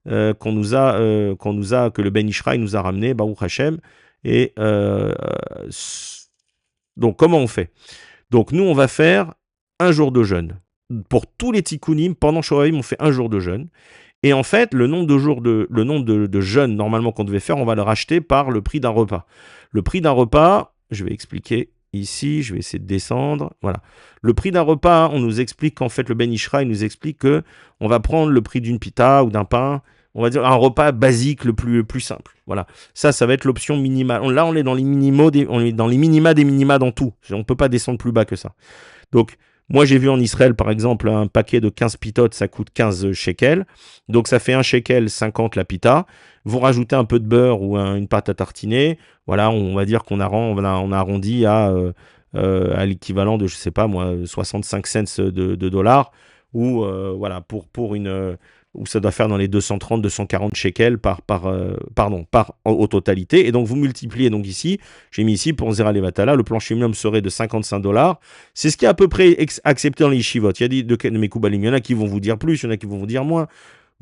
que le Ben Ishraï nous a ramené, Baruch Hashem. Et donc, comment on fait? Donc, nous, on va faire un jour de jeûne. Pour tous les tikkunim, pendant Shoravim, on fait un jour de jeûne. Et en fait, le nombre de jeûnes, normalement, qu'on devait faire, on va le racheter par le prix d'un repas. Le prix d'un repas, je vais expliquer ici, je vais essayer de descendre. Voilà. Le prix d'un repas, on nous explique qu'en fait, le Ben Ishraï nous explique que on va prendre le prix d'une pita ou d'un pain. On va dire un repas basique le plus simple. Voilà. Ça va être l'option minimale. Là, on est dans les minima des minima dans tout. On ne peut pas descendre plus bas que ça. Donc, Moi, j'ai vu en Israël, par exemple, un paquet de 15 pitotes, ça coûte 15 shekels. Donc, ça fait 1 shekel 50 la pita. Vous rajoutez un peu de beurre ou une pâte à tartiner. Voilà, on va dire on a arrondi à l'équivalent de, je sais pas moi, 65 cents de dollars. Ou voilà, où ça doit faire dans les 230, 240 shekels au totalité. Et donc, vous multipliez donc ici, j'ai mis ici pour Zera Levatala, le plancher minimum serait de 55 dollars. C'est ce qui est à peu près accepté dans les yeshivot. Il y a de mes Koubalim, il y en a qui vont vous dire plus, il y en a qui vont vous dire moins.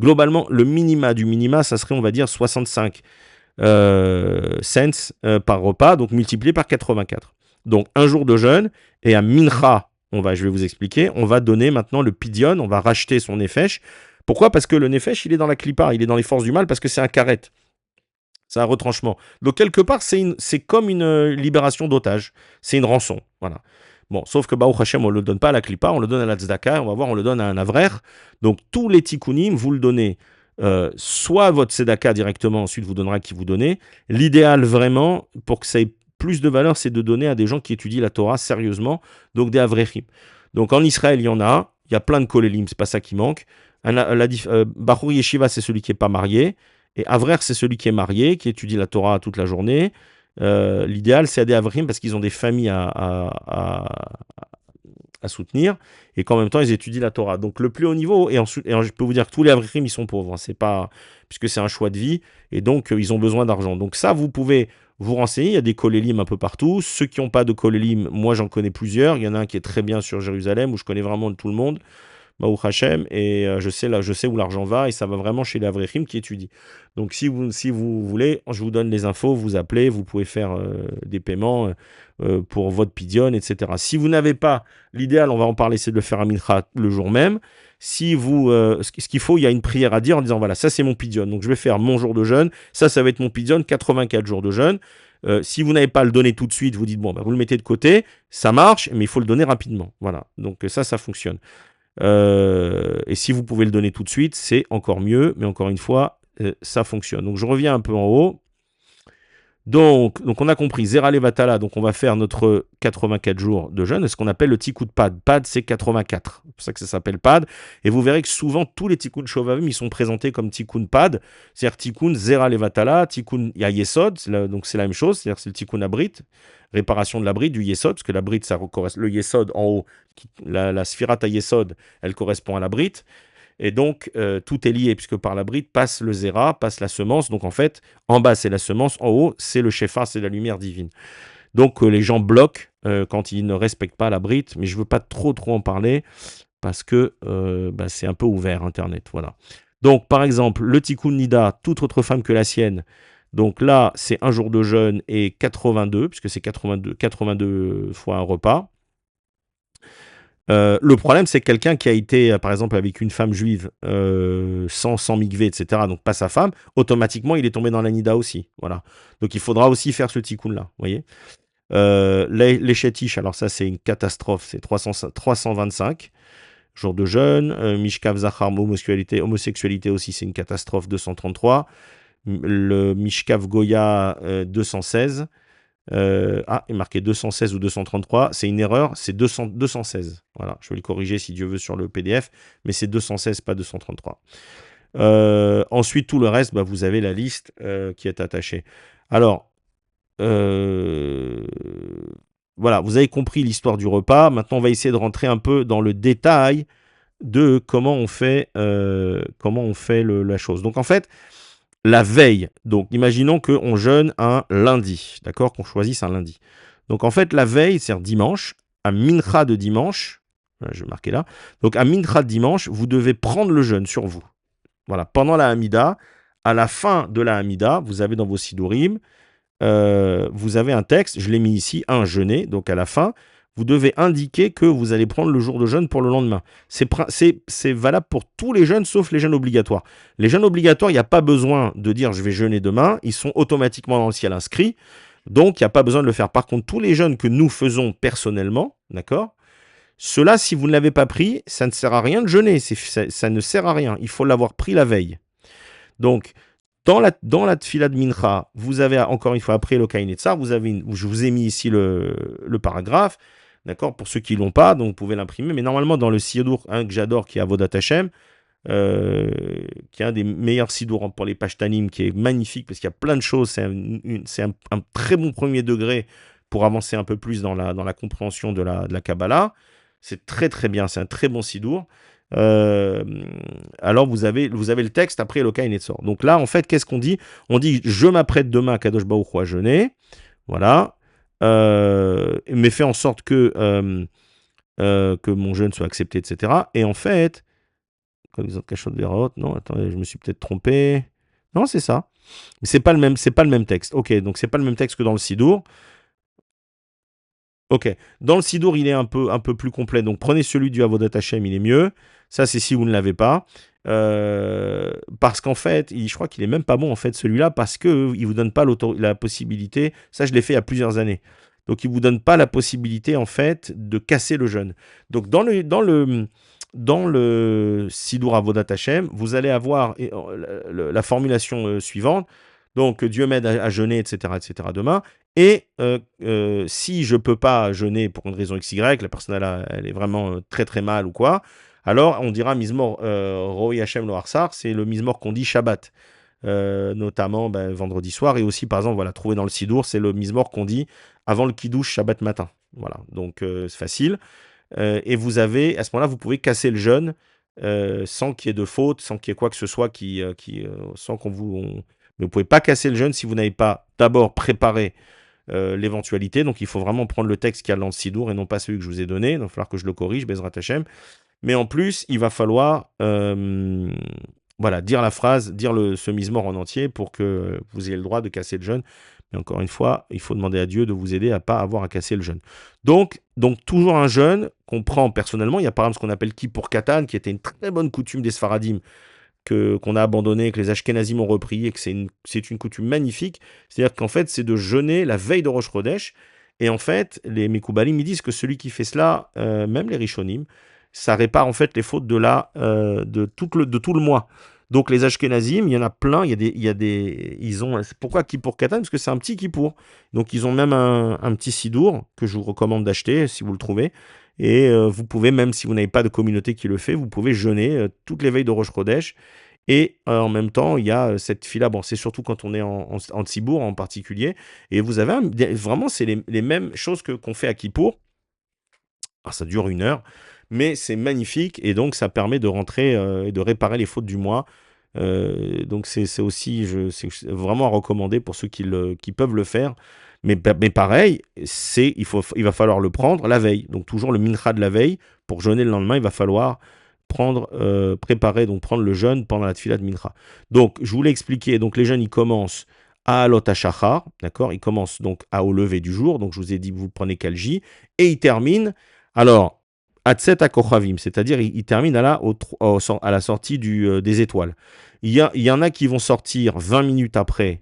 Globalement, le minima du minima, ça serait, on va dire, 65 cents par repas, donc multiplié par 84. Donc, un jour de jeûne, et à Mincha, je vais vous expliquer, on va donner maintenant le pidion, on va racheter son nefesh. Pourquoi? Parce que le nefesh, il est dans la klipa, il est dans les forces du mal, parce que c'est un karet. C'est un retranchement. Donc, quelque part, c'est comme une libération d'otage. C'est une rançon. Voilà. Bon, sauf que Baruch Hashem, on ne le donne pas à la klipa, on le donne à la tzedaka, on va voir, on le donne à un avrer. Donc, tous les tikkunim, vous le donnez soit à votre tzedaka directement, ensuite vous donnerez à qui vous donnez. L'idéal, vraiment, pour que ça ait plus de valeur, c'est de donner à des gens qui étudient la Torah sérieusement, donc des avrechim. Donc, en Israël, il y en a. Il y a plein de kolélim, c'est pas ça qui manque. Bachur Yeshiva, c'est celui qui n'est pas marié. Et Avrer, c'est celui qui est marié, qui étudie la Torah toute la journée. L'idéal, c'est à des Avrim parce qu'ils ont des familles à soutenir et qu'en même temps, ils étudient la Torah. Donc, le plus haut niveau, et ensuite, je peux vous dire que tous les Avrim, ils sont pauvres. Hein, c'est pas, puisque c'est un choix de vie et donc, ils ont besoin d'argent. Donc, ça, vous pouvez vous renseigner. Il y a des kolélim un peu partout. Ceux qui n'ont pas de kolélim, moi, j'en connais plusieurs. Il y en a un qui est très bien sur Jérusalem où je connais vraiment tout le monde. Baruch Hashem, et je sais où l'argent va, et ça va vraiment chez les Avrechim qui étudient. Donc si vous voulez, je vous donne les infos, vous appelez, vous pouvez faire des paiements pour votre pidion, etc. Si vous n'avez pas, l'idéal, on va en parler, c'est de le faire à Mincha le jour même. Si vous, ce qu'il faut, il y a une prière à dire en disant, voilà, ça c'est mon pidion, donc je vais faire mon jour de jeûne, ça va être mon pidion, 84 jours de jeûne. Si vous n'avez pas à le donner tout de suite, vous dites, bon, vous le mettez de côté, ça marche, mais il faut le donner rapidement. Voilà, donc ça fonctionne. Et si vous pouvez le donner tout de suite, c'est encore mieux, mais encore une fois, ça fonctionne. Donc je reviens un peu en haut. Donc on a compris, Zera Levatala, donc on va faire notre 84 jours de jeûne, ce qu'on appelle le tikkun pad. Pad, c'est 84. C'est pour ça que ça s'appelle pad. Et vous verrez que souvent, tous les tikkun shovavim, ils sont présentés comme tikkun pad. C'est-à-dire tikkun Zera Levatala, tikkun yesod, donc c'est la même chose, c'est-à-dire c'est le tikkun abrit, réparation de l'abrit, du yesod, parce que l'abrit, ça correspond, le yesod en haut, la sphirate à yesod, elle correspond à l'abrit. Et donc, tout est lié, puisque par la bride passe le zéra, passe la semence. Donc, en fait, en bas, c'est la semence. En haut, c'est le shefa, c'est la lumière divine. Donc, les gens bloquent quand ils ne respectent pas la bride. Mais je ne veux pas trop en parler, parce que c'est un peu ouvert, Internet. Voilà. Donc, par exemple, le tikkun nida, toute autre femme que la sienne. Donc là, c'est un jour de jeûne et 82, puisque c'est 82 fois un repas. Le problème, c'est que quelqu'un qui a été, par exemple, avec une femme juive sans mikvé, etc., donc pas sa femme, automatiquement, il est tombé dans la nida aussi. Voilà. Donc, il faudra aussi faire ce tikkun-là, vous voyez. Les chétiches, alors ça, c'est une catastrophe, c'est 325 jours de jeûne. Mishkav Zachar, homosexualité aussi, c'est une catastrophe, 233. Le Mishkav Goya, 216. Il est marqué 216 ou 233, c'est une erreur, c'est 216. Voilà, je vais le corriger si Dieu veut sur le PDF, mais c'est 216, pas 233. Ensuite, tout le reste, vous avez la liste qui est attachée. Alors, voilà, vous avez compris l'histoire du repas. Maintenant, on va essayer de rentrer un peu dans le détail de comment on fait la chose. Donc, en fait, la veille, donc imaginons qu'on jeûne un lundi, d'accord, qu'on choisisse un lundi. Donc en fait, la veille, c'est-à-dire dimanche, à mincha de dimanche, je vais marquer là, donc à mincha de dimanche, vous devez prendre le jeûne sur vous. Voilà, pendant la Hamida, à la fin de la Hamida, vous avez dans vos sidurim, vous avez un texte, je l'ai mis ici, un jeûner, donc à la fin, vous devez indiquer que vous allez prendre le jour de jeûne pour le lendemain. C'est valable pour tous les jeûnes, sauf les jeûnes obligatoires. Les jeûnes obligatoires, il n'y a pas besoin de dire je vais jeûner demain, ils sont automatiquement dans le ciel inscrits, donc il n'y a pas besoin de le faire. Par contre, tous les jeûnes que nous faisons personnellement, d'accord, ceux-là, si vous ne l'avez pas pris, ça ne sert à rien de jeûner, ça ne sert à rien, il faut l'avoir pris la veille. Donc, dans la tfila de Mincha, vous avez, encore une fois, après le Kain Etzar, je vous ai mis ici le paragraphe. d'accord? Pour ceux qui l'ont pas, donc vous pouvez l'imprimer. Mais normalement, dans le Sidour, un que j'adore, qui est Avodat Hashem, euh, qui est un des meilleurs sidours pour les pashtanim, qui est magnifique parce qu'il y a plein de choses. C'est un très bon premier degré pour avancer un peu plus dans la compréhension de la Kabbalah. C'est très très bien, c'est un très bon sidour. Euh, alors vous avez le texte après Eloka Netzor. Donc là, en fait, qu'est-ce qu'on dit? On dit je m'apprête demain à Kadosh Baruch Hu à jeûner, voilà, mais fais en sorte que mon jeûne soit accepté, etc. Et en fait, comme ils ont cachot de Verot. Non, attendez, je me suis peut-être trompé. Non, c'est ça. Mais c'est pas le même texte. Ok, donc c'est pas le même texte que dans le Sidour. Ok, dans le Sidour, il est un peu plus complet. Donc prenez celui du Avodat Hashem, il est mieux. Ça, c'est si vous ne l'avez pas. Parce qu'en fait, je crois qu'il est même pas bon en fait celui-là parce que il vous donne pas la possibilité. Ça, je l'ai fait il y a plusieurs années. Donc il vous donne pas la possibilité en fait de casser le jeûne. Donc dans le Sidour Avodat Hashem, vous allez avoir la formulation suivante. Donc Dieu m'aide à jeûner, etc., etc. demain. Et si je peux pas jeûner pour une raison XY, la personne elle est vraiment très très mal ou quoi, alors on dira Mizmor Roi Hashem Lo Harsar, c'est le Mizmor qu'on dit Shabbat, notamment vendredi soir, et aussi par exemple, voilà, trouvé dans le Sidour, c'est le Mizmor qu'on dit avant le Kiddush Shabbat matin. Voilà, donc c'est facile. Et vous avez, à ce moment-là, vous pouvez casser le jeûne sans qu'il y ait de faute, sans qu'il y ait quoi que ce soit sans qu'on mais vous pouvez pas casser le jeûne si vous n'avez pas d'abord préparé l'éventualité. Donc il faut vraiment prendre le texte qu'il y a dans le Sidour et non pas celui que je vous ai donné. Il va falloir que je le corrige, Bezrat Hashem. Mais en plus, il va falloir voilà, dire la phrase, dire ce mismor en entier pour que vous ayez le droit de casser le jeûne. Mais encore une fois, il faut demander à Dieu de vous aider à pas avoir à casser le jeûne. Donc toujours un jeûne qu'on prend personnellement. Il y a par exemple ce qu'on appelle Kippour Katan, qui était une très bonne coutume des Sfaradim, qu'on a abandonné, que les Ashkénazim ont repris, et que c'est une coutume magnifique. C'est-à-dire qu'en fait, c'est de jeûner la veille de Rosh Chodesh. Et en fait, les Mekoubalim, ils disent que celui qui fait cela, même les Rishonim, ça répare en fait les fautes de tout le mois. Donc les Ashkénazim, il y en a plein, pourquoi Kippour Katan? Parce que c'est un petit Kippour. Donc ils ont même un petit sidour que je vous recommande d'acheter si vous le trouvez. Et vous pouvez, même si vous n'avez pas de communauté qui le fait, vous pouvez jeûner toutes les veilles de Rosh Chodesh. Et en même temps, il y a cette fila. Bon, c'est surtout quand on est en Tzibour en particulier. Et vous avez vraiment, c'est les mêmes choses qu'on fait à Kippour. Alors, ça dure 1 heure, mais c'est magnifique. Et donc, ça permet de rentrer et de réparer les fautes du mois. Donc, c'est aussi c'est vraiment à recommander pour ceux qui peuvent le faire. Mais pareil, il va falloir le prendre la veille. Donc, toujours le mincha de la veille. Pour jeûner le lendemain, il va falloir préparer, donc prendre le jeûne pendant la tefila de mincha. Donc, je vous l'ai expliqué. Donc, les jeûnes, ils commencent à Alot HaShachar, d'accord? Ils commencent donc au lever du jour. Donc, je vous ai dit, vous prenez Kalji. Et ils terminent, alors, Atset HaKochavim, c'est-à-dire, ils terminent à la sortie des étoiles. Il y en a qui vont sortir 20 minutes après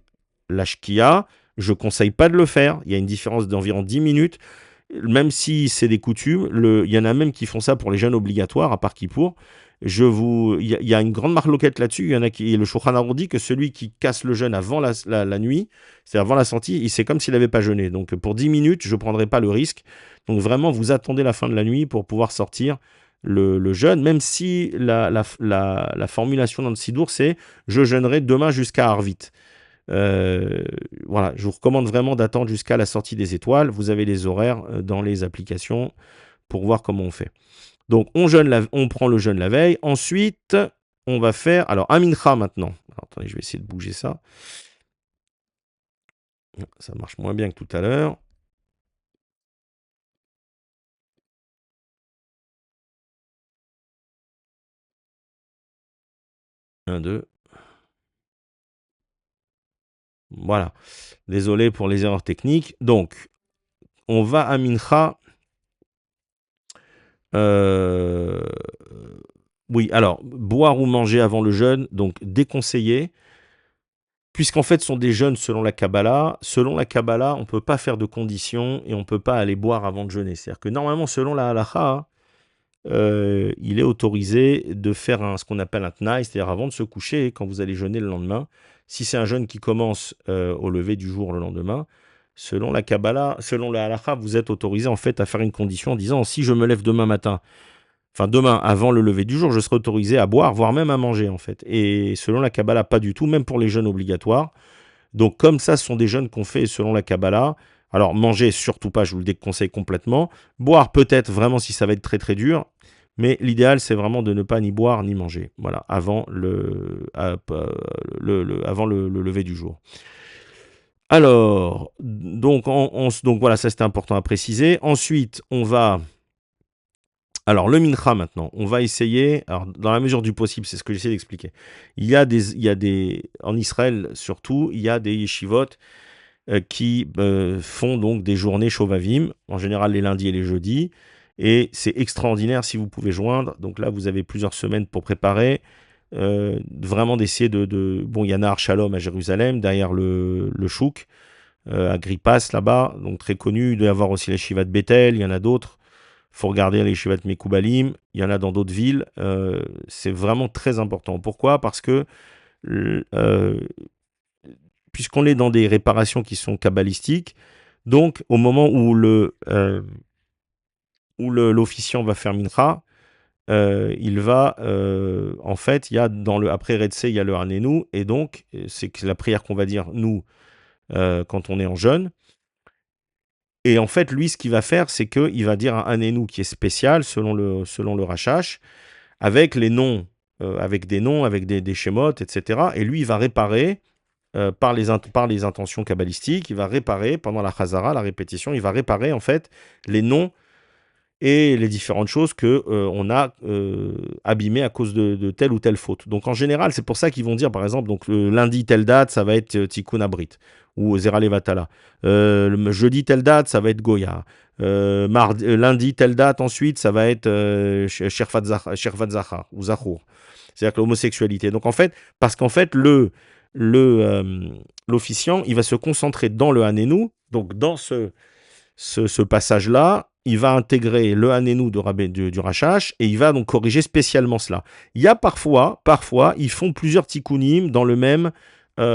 la Shkia. Je ne conseille pas de le faire. Il y a une différence d'environ 10 minutes. Même si c'est des coutumes, il y en a même qui font ça pour les jeûnes obligatoires, à part Kippour. Il y a une grande marloquette là-dessus. Il y en a le Shulchan Arour dit que celui qui casse le jeûne avant la nuit, c'est-à-dire avant la sortie, c'est comme s'il n'avait pas jeûné. Donc pour 10 minutes, je ne prendrai pas le risque. Donc vraiment, vous attendez la fin de la nuit pour pouvoir sortir le jeûne, même si la formulation dans le Sidour, c'est je jeûnerai demain jusqu'à Arvit. Voilà, je vous recommande vraiment d'attendre jusqu'à la sortie des étoiles. Vous avez les horaires dans les applications pour voir comment on fait. Donc, on prend le jeûne la veille. Ensuite, on va faire... Alors, un mincha maintenant. Alors, attendez, je vais essayer de bouger ça. Ça marche moins bien que tout à l'heure. Un, deux. Voilà. Désolé pour les erreurs techniques. Donc, on va à mincha. Oui, alors, boire ou manger avant le jeûne, donc déconseillé. Puisqu'en fait, ce sont des jeûnes selon la Kabbalah. Selon la Kabbalah, on ne peut pas faire de conditions et on ne peut pas aller boire avant de jeûner. C'est-à-dire que normalement, selon la halacha, il est autorisé de faire ce qu'on appelle un tnaï, c'est-à-dire avant de se coucher, quand vous allez jeûner le lendemain. Si c'est un jeûne qui commence au lever du jour le lendemain, selon la Kabbalah, selon la halakha, vous êtes autorisé en fait à faire une condition en disant si je me lève demain matin, enfin demain avant le lever du jour, je serai autorisé à boire, voire même à manger en fait. Et selon la Kabbalah, pas du tout, même pour les jeûnes obligatoires. Donc comme ça, ce sont des jeûnes qu'on fait selon la Kabbalah. Alors manger, surtout pas, je vous le déconseille complètement. Boire peut-être vraiment si ça va être très très dur. Mais l'idéal, c'est vraiment de ne pas ni boire ni manger. Voilà, avant le lever du jour. Alors, donc, donc voilà, ça c'était important à préciser. Ensuite, on va. Alors, le mincha maintenant, on va essayer, alors dans la mesure du possible, c'est ce que j'essaie d'expliquer. En Israël surtout, il y a des yeshivot qui font donc des journées Shovavim, en général les lundis et les jeudis. Et c'est extraordinaire si vous pouvez joindre. Donc là, vous avez plusieurs semaines pour préparer. Vraiment d'essayer Bon, il y a Nahar Shalom à Jérusalem, derrière le Chouk, à Grippas là-bas, donc très connu. Il doit y avoir aussi la Shiva de Bethel, il y en a d'autres. Il faut regarder les Shiva de Mekoubalim, il y en a dans d'autres villes. C'est vraiment très important. Pourquoi? Parce que euh, puisqu'on est dans des réparations qui sont kabbalistiques, donc au moment où l'officiant va faire mincha, il va, en fait, il y a après Retsé, il y a le Hanenu, et donc c'est la prière qu'on va dire nous quand on est en jeûne. Et en fait, lui, ce qu'il va faire, c'est qu'il va dire un Hanenu qui est spécial selon le Rashash, avec les noms, avec des noms, avec des shémotes, etc. Et lui, il va réparer par les intentions kabbalistiques, il va réparer pendant la chazara, la répétition, il va réparer en fait les noms et les différentes choses que on a abîmées à cause de telle ou telle faute. Donc en général, c'est pour ça qu'ils vont dire, par exemple, donc lundi telle date, ça va être Tikkun Abrit ou Zera Levatala. Le jeudi telle date, ça va être Goya. Lundi telle date, ensuite, ça va être Shervat Zachar ou Zachour. C'est-à-dire que l'homosexualité. Donc en fait, parce qu'en fait, l'officiant, il va se concentrer dans le Hanenu, donc dans ce passage-là, il va intégrer le Hanenu du Rashash et il va donc corriger spécialement cela. Il y a parfois, ils font plusieurs tikkunim la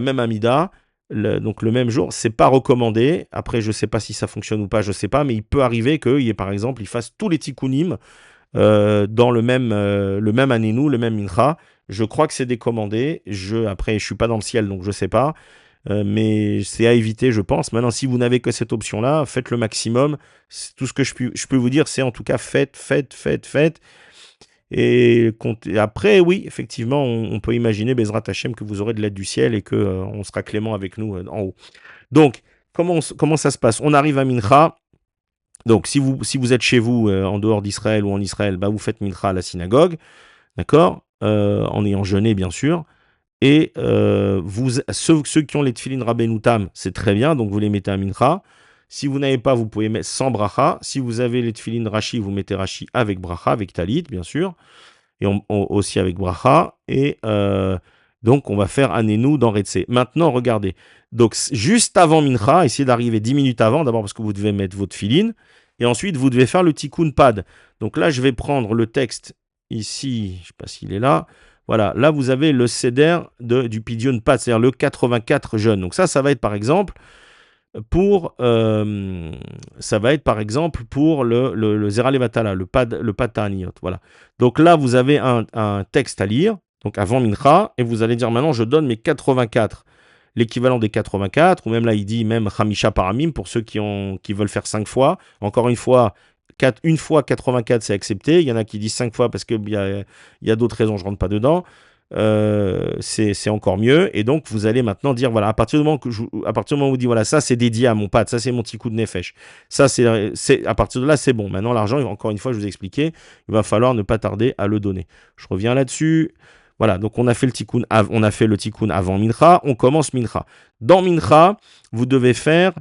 même amida, donc le même jour. C'est pas recommandé. Après, je sais pas si ça fonctionne ou pas, je sais pas, mais il peut arriver qu'il y ait, par exemple, ils fassent tous les tikkunim dans le même Hanenu, le même mincha. Je crois que c'est décommandé. Après, je suis pas dans le ciel, donc je sais pas. Mais c'est à éviter, je pense. Maintenant, si vous n'avez que cette option-là, faites le maximum. Tout ce que je peux vous dire, c'est en tout cas faites. Et après, oui, effectivement, on peut imaginer, Bezrat Hashem, que vous aurez de l'aide du ciel et qu'on sera clément avec nous en haut. Donc, comment ça se passe? On arrive à Mincha. Donc, si vous êtes chez vous, en dehors d'Israël ou en Israël, bah, vous faites Mincha à la synagogue, d'accord, en ayant jeûné, bien sûr. Et ceux qui ont les tefilin Rabbeinu Tam, c'est très bien, donc vous les mettez à Mincha. Si vous n'avez pas, vous pouvez mettre sans bracha. Si vous avez les tefilin Rashi, vous mettez Rashi avec bracha, avec talit, bien sûr. Et aussi avec bracha. Et donc, on va faire Hanenu dans Retsé. Maintenant, regardez. Donc, juste avant Mincha, essayez d'arriver 10 minutes avant, d'abord parce que vous devez mettre votre tefilin. Et ensuite, vous devez faire le tikkun pad. Donc là, je vais prendre le texte ici, je ne sais pas s'il est là. Voilà, là, vous avez le seder du Pidyon Pad, c'est-à-dire le 84 jeûnes. Donc ça va être par exemple pour, le Zera Levatala, le pad Ta'aniyot. Voilà. Donc là, vous avez un texte à lire, donc avant Mincha, et vous allez dire maintenant, je donne mes 84, l'équivalent des 84, ou même là, il dit même Hamisha Paramim, pour ceux qui veulent faire 5 fois. Encore une fois, une fois 84, c'est accepté. Il y en a qui disent 5 fois parce qu'il y a d'autres raisons, je ne rentre pas dedans. C'est encore mieux. Et donc, vous allez maintenant dire, voilà, à partir du moment où vous dites, voilà, ça c'est dédié à mon pad, ça c'est mon petit coup de nefesh. Ça, à partir de là, c'est bon. Maintenant, l'argent, encore une fois, je vous ai expliqué, il va falloir ne pas tarder à le donner. Je reviens là-dessus. Voilà, donc on a fait le tikkun avant Mincha, on commence Mincha. Dans Mincha, vous devez faire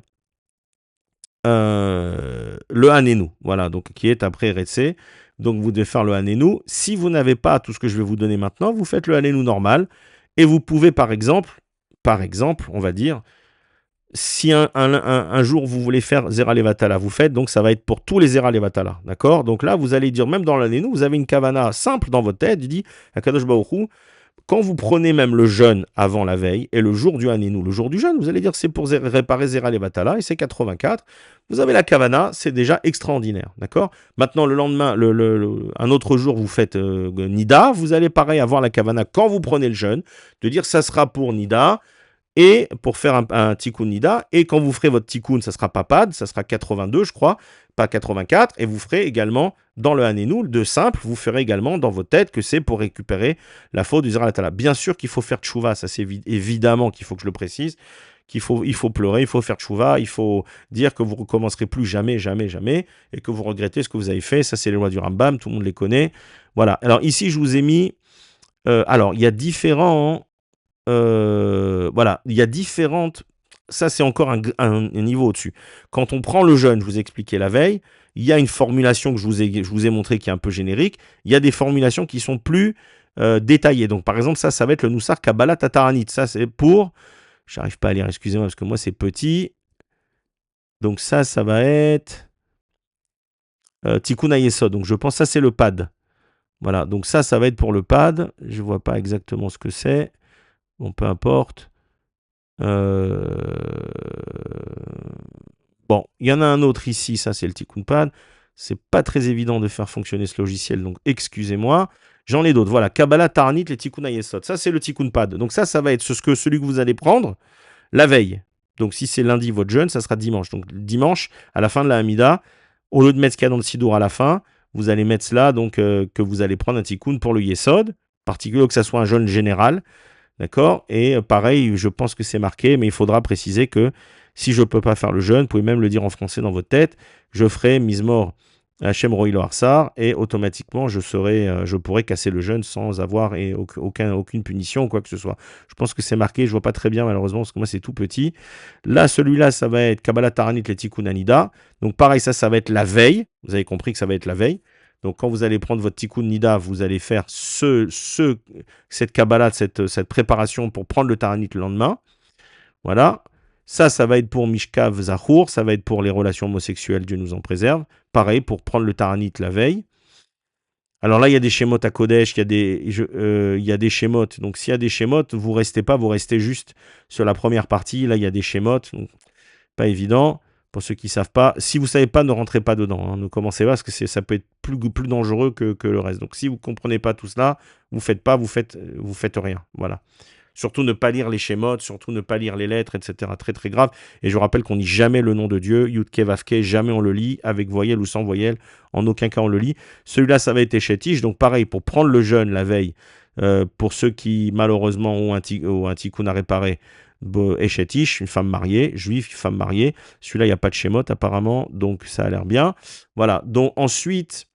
le Hanenu, voilà, donc qui est après Retsé. Donc vous devez faire le Hanenu. Si vous n'avez pas tout ce que je vais vous donner maintenant, vous faites le Hanenu normal. Et vous pouvez par exemple, on va dire, si un jour vous voulez faire Zera Levatala, vous faites, donc ça va être pour tous les Zera Levatala, d'accord? Donc là, vous allez dire, même dans l'Hanenu, vous avez une kavana simple dans votre tête, il dit, Akadosh Baruch Hu, quand vous prenez même le jeûne avant la veille et le jour du Hanénou, le jour du jeûne, vous allez dire c'est pour réparer Zera Levatala et c'est 84. Vous avez la Kavana, c'est déjà extraordinaire, d'accord? Maintenant, le lendemain, un autre jour, vous faites Nida, vous allez pareil avoir la Kavana quand vous prenez le jeûne, de dire ça sera pour Nida, et pour faire un tikkun nida, et quand vous ferez votre tikkun, ça sera papad, ça sera 82, je crois, pas 84, et vous ferez également dans le hanénou, de simple, vous ferez également dans votre tête que c'est pour récupérer la faute du Zeralatala. Bien sûr qu'il faut faire tchouva, ça c'est évidemment qu'il faut que je le précise, il faut pleurer, il faut faire tchouva, il faut dire que vous ne recommencerez plus jamais, jamais, jamais, et que vous regrettez ce que vous avez fait, ça c'est les lois du Rambam, tout le monde les connaît. Voilà, alors ici je vous ai mis, alors il y a différents... voilà, il y a différentes. Ça, c'est encore un niveau au-dessus. Quand on prend le jeûne, je vous ai expliqué la veille, il y a une formulation que je vous ai montré qui est un peu générique. Il y a des formulations qui sont plus détaillées. Donc, par exemple, ça va être le Noussar Kabbalah Tataranit. Ça, c'est pour. J'arrive pas à lire, excusez-moi, parce que moi, c'est petit. Donc, ça va être Tikkun Hayesod. Donc, je pense que ça, c'est le pad. Voilà, donc ça va être pour le pad. Je vois pas exactement ce que c'est. Bon, peu importe. Bon, il y en a un autre ici, ça c'est le Tikkun Pad. C'est pas très évident de faire fonctionner ce logiciel, donc excusez-moi. J'en ai d'autres. Voilà, Kabbalah, Taranit, les Tikkun Hayesod. Ça c'est le Tikkun Pad. Donc ça va être celui que vous allez prendre la veille. Donc si c'est lundi votre jeûne, ça sera dimanche. Donc dimanche, à la fin de la Hamida, au lieu de mettre ce qu'il y a dans le Sidour à la fin, vous allez mettre cela, donc que vous allez prendre un Tikkun pour le Yesod, particulier que ça soit un jeûne général. D'accord? Et pareil, je pense que c'est marqué, mais il faudra préciser que si je ne peux pas faire le jeûne, vous pouvez même le dire en français dans votre tête, je ferai Mizmor Hachem Roïlo Arsar et automatiquement je pourrai casser le jeûne sans avoir aucune punition ou quoi que ce soit. Je pense que c'est marqué, je ne vois pas très bien malheureusement parce que moi c'est tout petit. Là, celui-là, ça va être Kabbalah Taranit le Tikkun Anida. Donc pareil, ça va être la veille. Vous avez compris que ça va être la veille. Donc, quand vous allez prendre votre Tikkun Nida, vous allez faire cette Kabbalah, cette préparation pour prendre le Taranit le lendemain. Voilà. Ça va être pour Mishkav Zahour, ça va être pour les relations homosexuelles, Dieu nous en préserve. Pareil, pour prendre le Taranit la veille. Alors là, il y a des schémotes à Kodesh, il y a des schémotes. Donc, s'il y a des schémotes, vous restez pas, vous restez juste sur la première partie. Là, il y a des schémotes. Donc, pas évident. Pour ceux qui ne savent pas, si vous ne savez pas, ne rentrez pas dedans. Hein. Ne commencez pas parce que ça peut être plus dangereux que le reste. Donc si vous ne comprenez pas tout cela, vous faites pas, vous faites rien. Voilà. Surtout ne pas lire les schémotes, surtout ne pas lire les lettres, etc. Très très grave. Et je vous rappelle qu'on ne lit jamais le nom de Dieu, Yudke Vavke, jamais on le lit, avec voyelle ou sans voyelle, en aucun cas on le lit. Celui-là, ça va être Eshetish, donc pareil, pour prendre le jeûne la veille, pour ceux qui malheureusement ont un tikkun à réparer, Eshetish, une femme mariée, juif, une femme mariée. Celui-là, il n'y a pas de schémote apparemment, donc ça a l'air bien. Voilà, donc ensuite,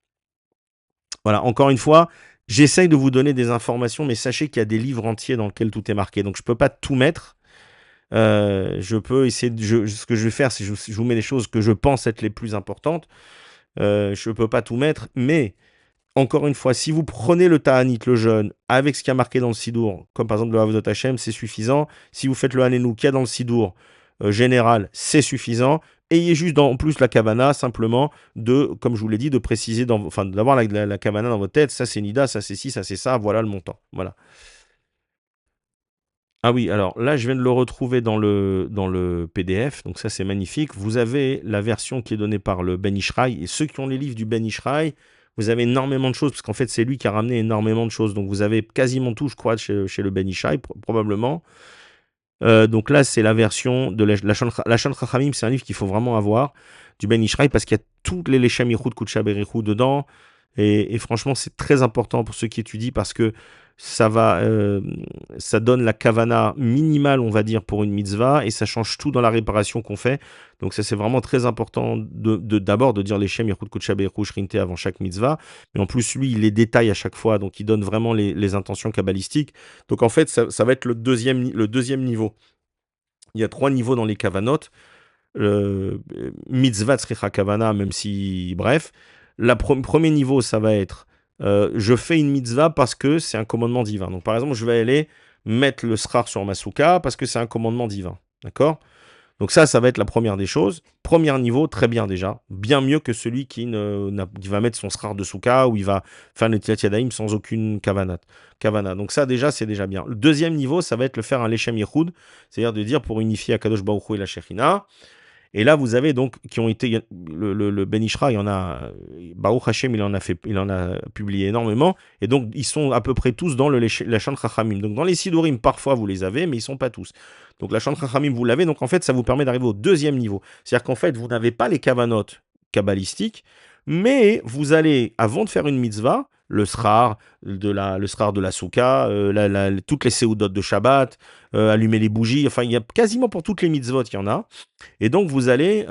voilà, encore une fois, j'essaye de vous donner des informations, mais sachez qu'il y a des livres entiers dans lesquels tout est marqué, donc je ne peux pas tout mettre. Je peux essayer, ce que je vais faire, c'est que je vous mets les choses que je pense être les plus importantes. Je ne peux pas tout mettre, mais encore une fois, si vous prenez le Ta'anit, le jeûne, avec ce qui a marqué dans le Sidour, comme par exemple le Avodot Hashem, c'est suffisant. Si vous faites le Hanénou qu'il y a dans le Sidour général, c'est suffisant. Ayez juste en plus la Kavana, simplement, comme je vous l'ai dit, de préciser, d'avoir la Kavana dans votre tête. Ça c'est Nida, ça c'est ci, ça c'est ça, voilà le montant. Voilà. Ah oui, alors là, je viens de le retrouver dans le PDF, donc ça c'est magnifique. Vous avez la version qui est donnée par le Ben Ishraï, et ceux qui ont les livres du Ben Ishraï, vous avez énormément de choses, parce qu'en fait c'est lui qui a ramené énormément de choses, donc vous avez quasiment tout, je crois, chez le Ben Ishraï, probablement. Donc là, c'est la version de la Shan Chachamim, c'est un livre qu'il faut vraiment avoir, du Ben Ishraï, parce qu'il y a toutes les Leshem Yichud Kudsha Berichou dedans, et franchement, c'est très important pour ceux qui étudient, parce que ça donne la kavana minimale, on va dire, pour une mitzvah, et ça change tout dans la réparation qu'on fait. Donc ça, c'est vraiment très important d'abord de dire les Shem Yichud Kudsha Berichou Shrinte avant chaque mitzvah, mais en plus, lui, il les détaille à chaque fois, donc il donne vraiment les intentions kabbalistiques. Donc en fait, ça va être le deuxième niveau. Il y a 3 niveaux dans les kavanot. Mitzvah tzricha kavana, même si, bref. Premier niveau, ça va être je fais une mitzvah parce que c'est un commandement divin. Donc par exemple, je vais aller mettre le srar sur ma souka parce que c'est un commandement divin. D'accord? Donc ça va être la première des choses. Premier niveau, très bien déjà. Bien mieux que celui qui va mettre son srar de souka ou il va faire le Netilat Yadayim sans aucune kavana. Donc ça déjà, c'est déjà bien. Le deuxième niveau, ça va être le faire un Lechem Yichud, c'est-à-dire de dire pour unifier Akadosh Baruch Hu et la Shekhinah. Et là, vous avez donc qui ont été le Ben Ishra, il y en a Baruch Hashem, il en a publié énormément, et donc ils sont à peu près tous dans la Shan Chachamim. Donc dans les Sidurim, parfois vous les avez, mais ils sont pas tous. Donc la Shan Chachamim, vous l'avez, donc en fait, ça vous permet d'arriver au deuxième niveau. C'est-à-dire qu'en fait, vous n'avez pas les kavanot kabbalistiques, mais vous allez, avant de faire une mitzvah, le srar de la souka, toutes les séoudot de Shabbat, allumer les bougies, enfin, il y a quasiment pour toutes les mitzvot, il y en a. Et donc, vous allez,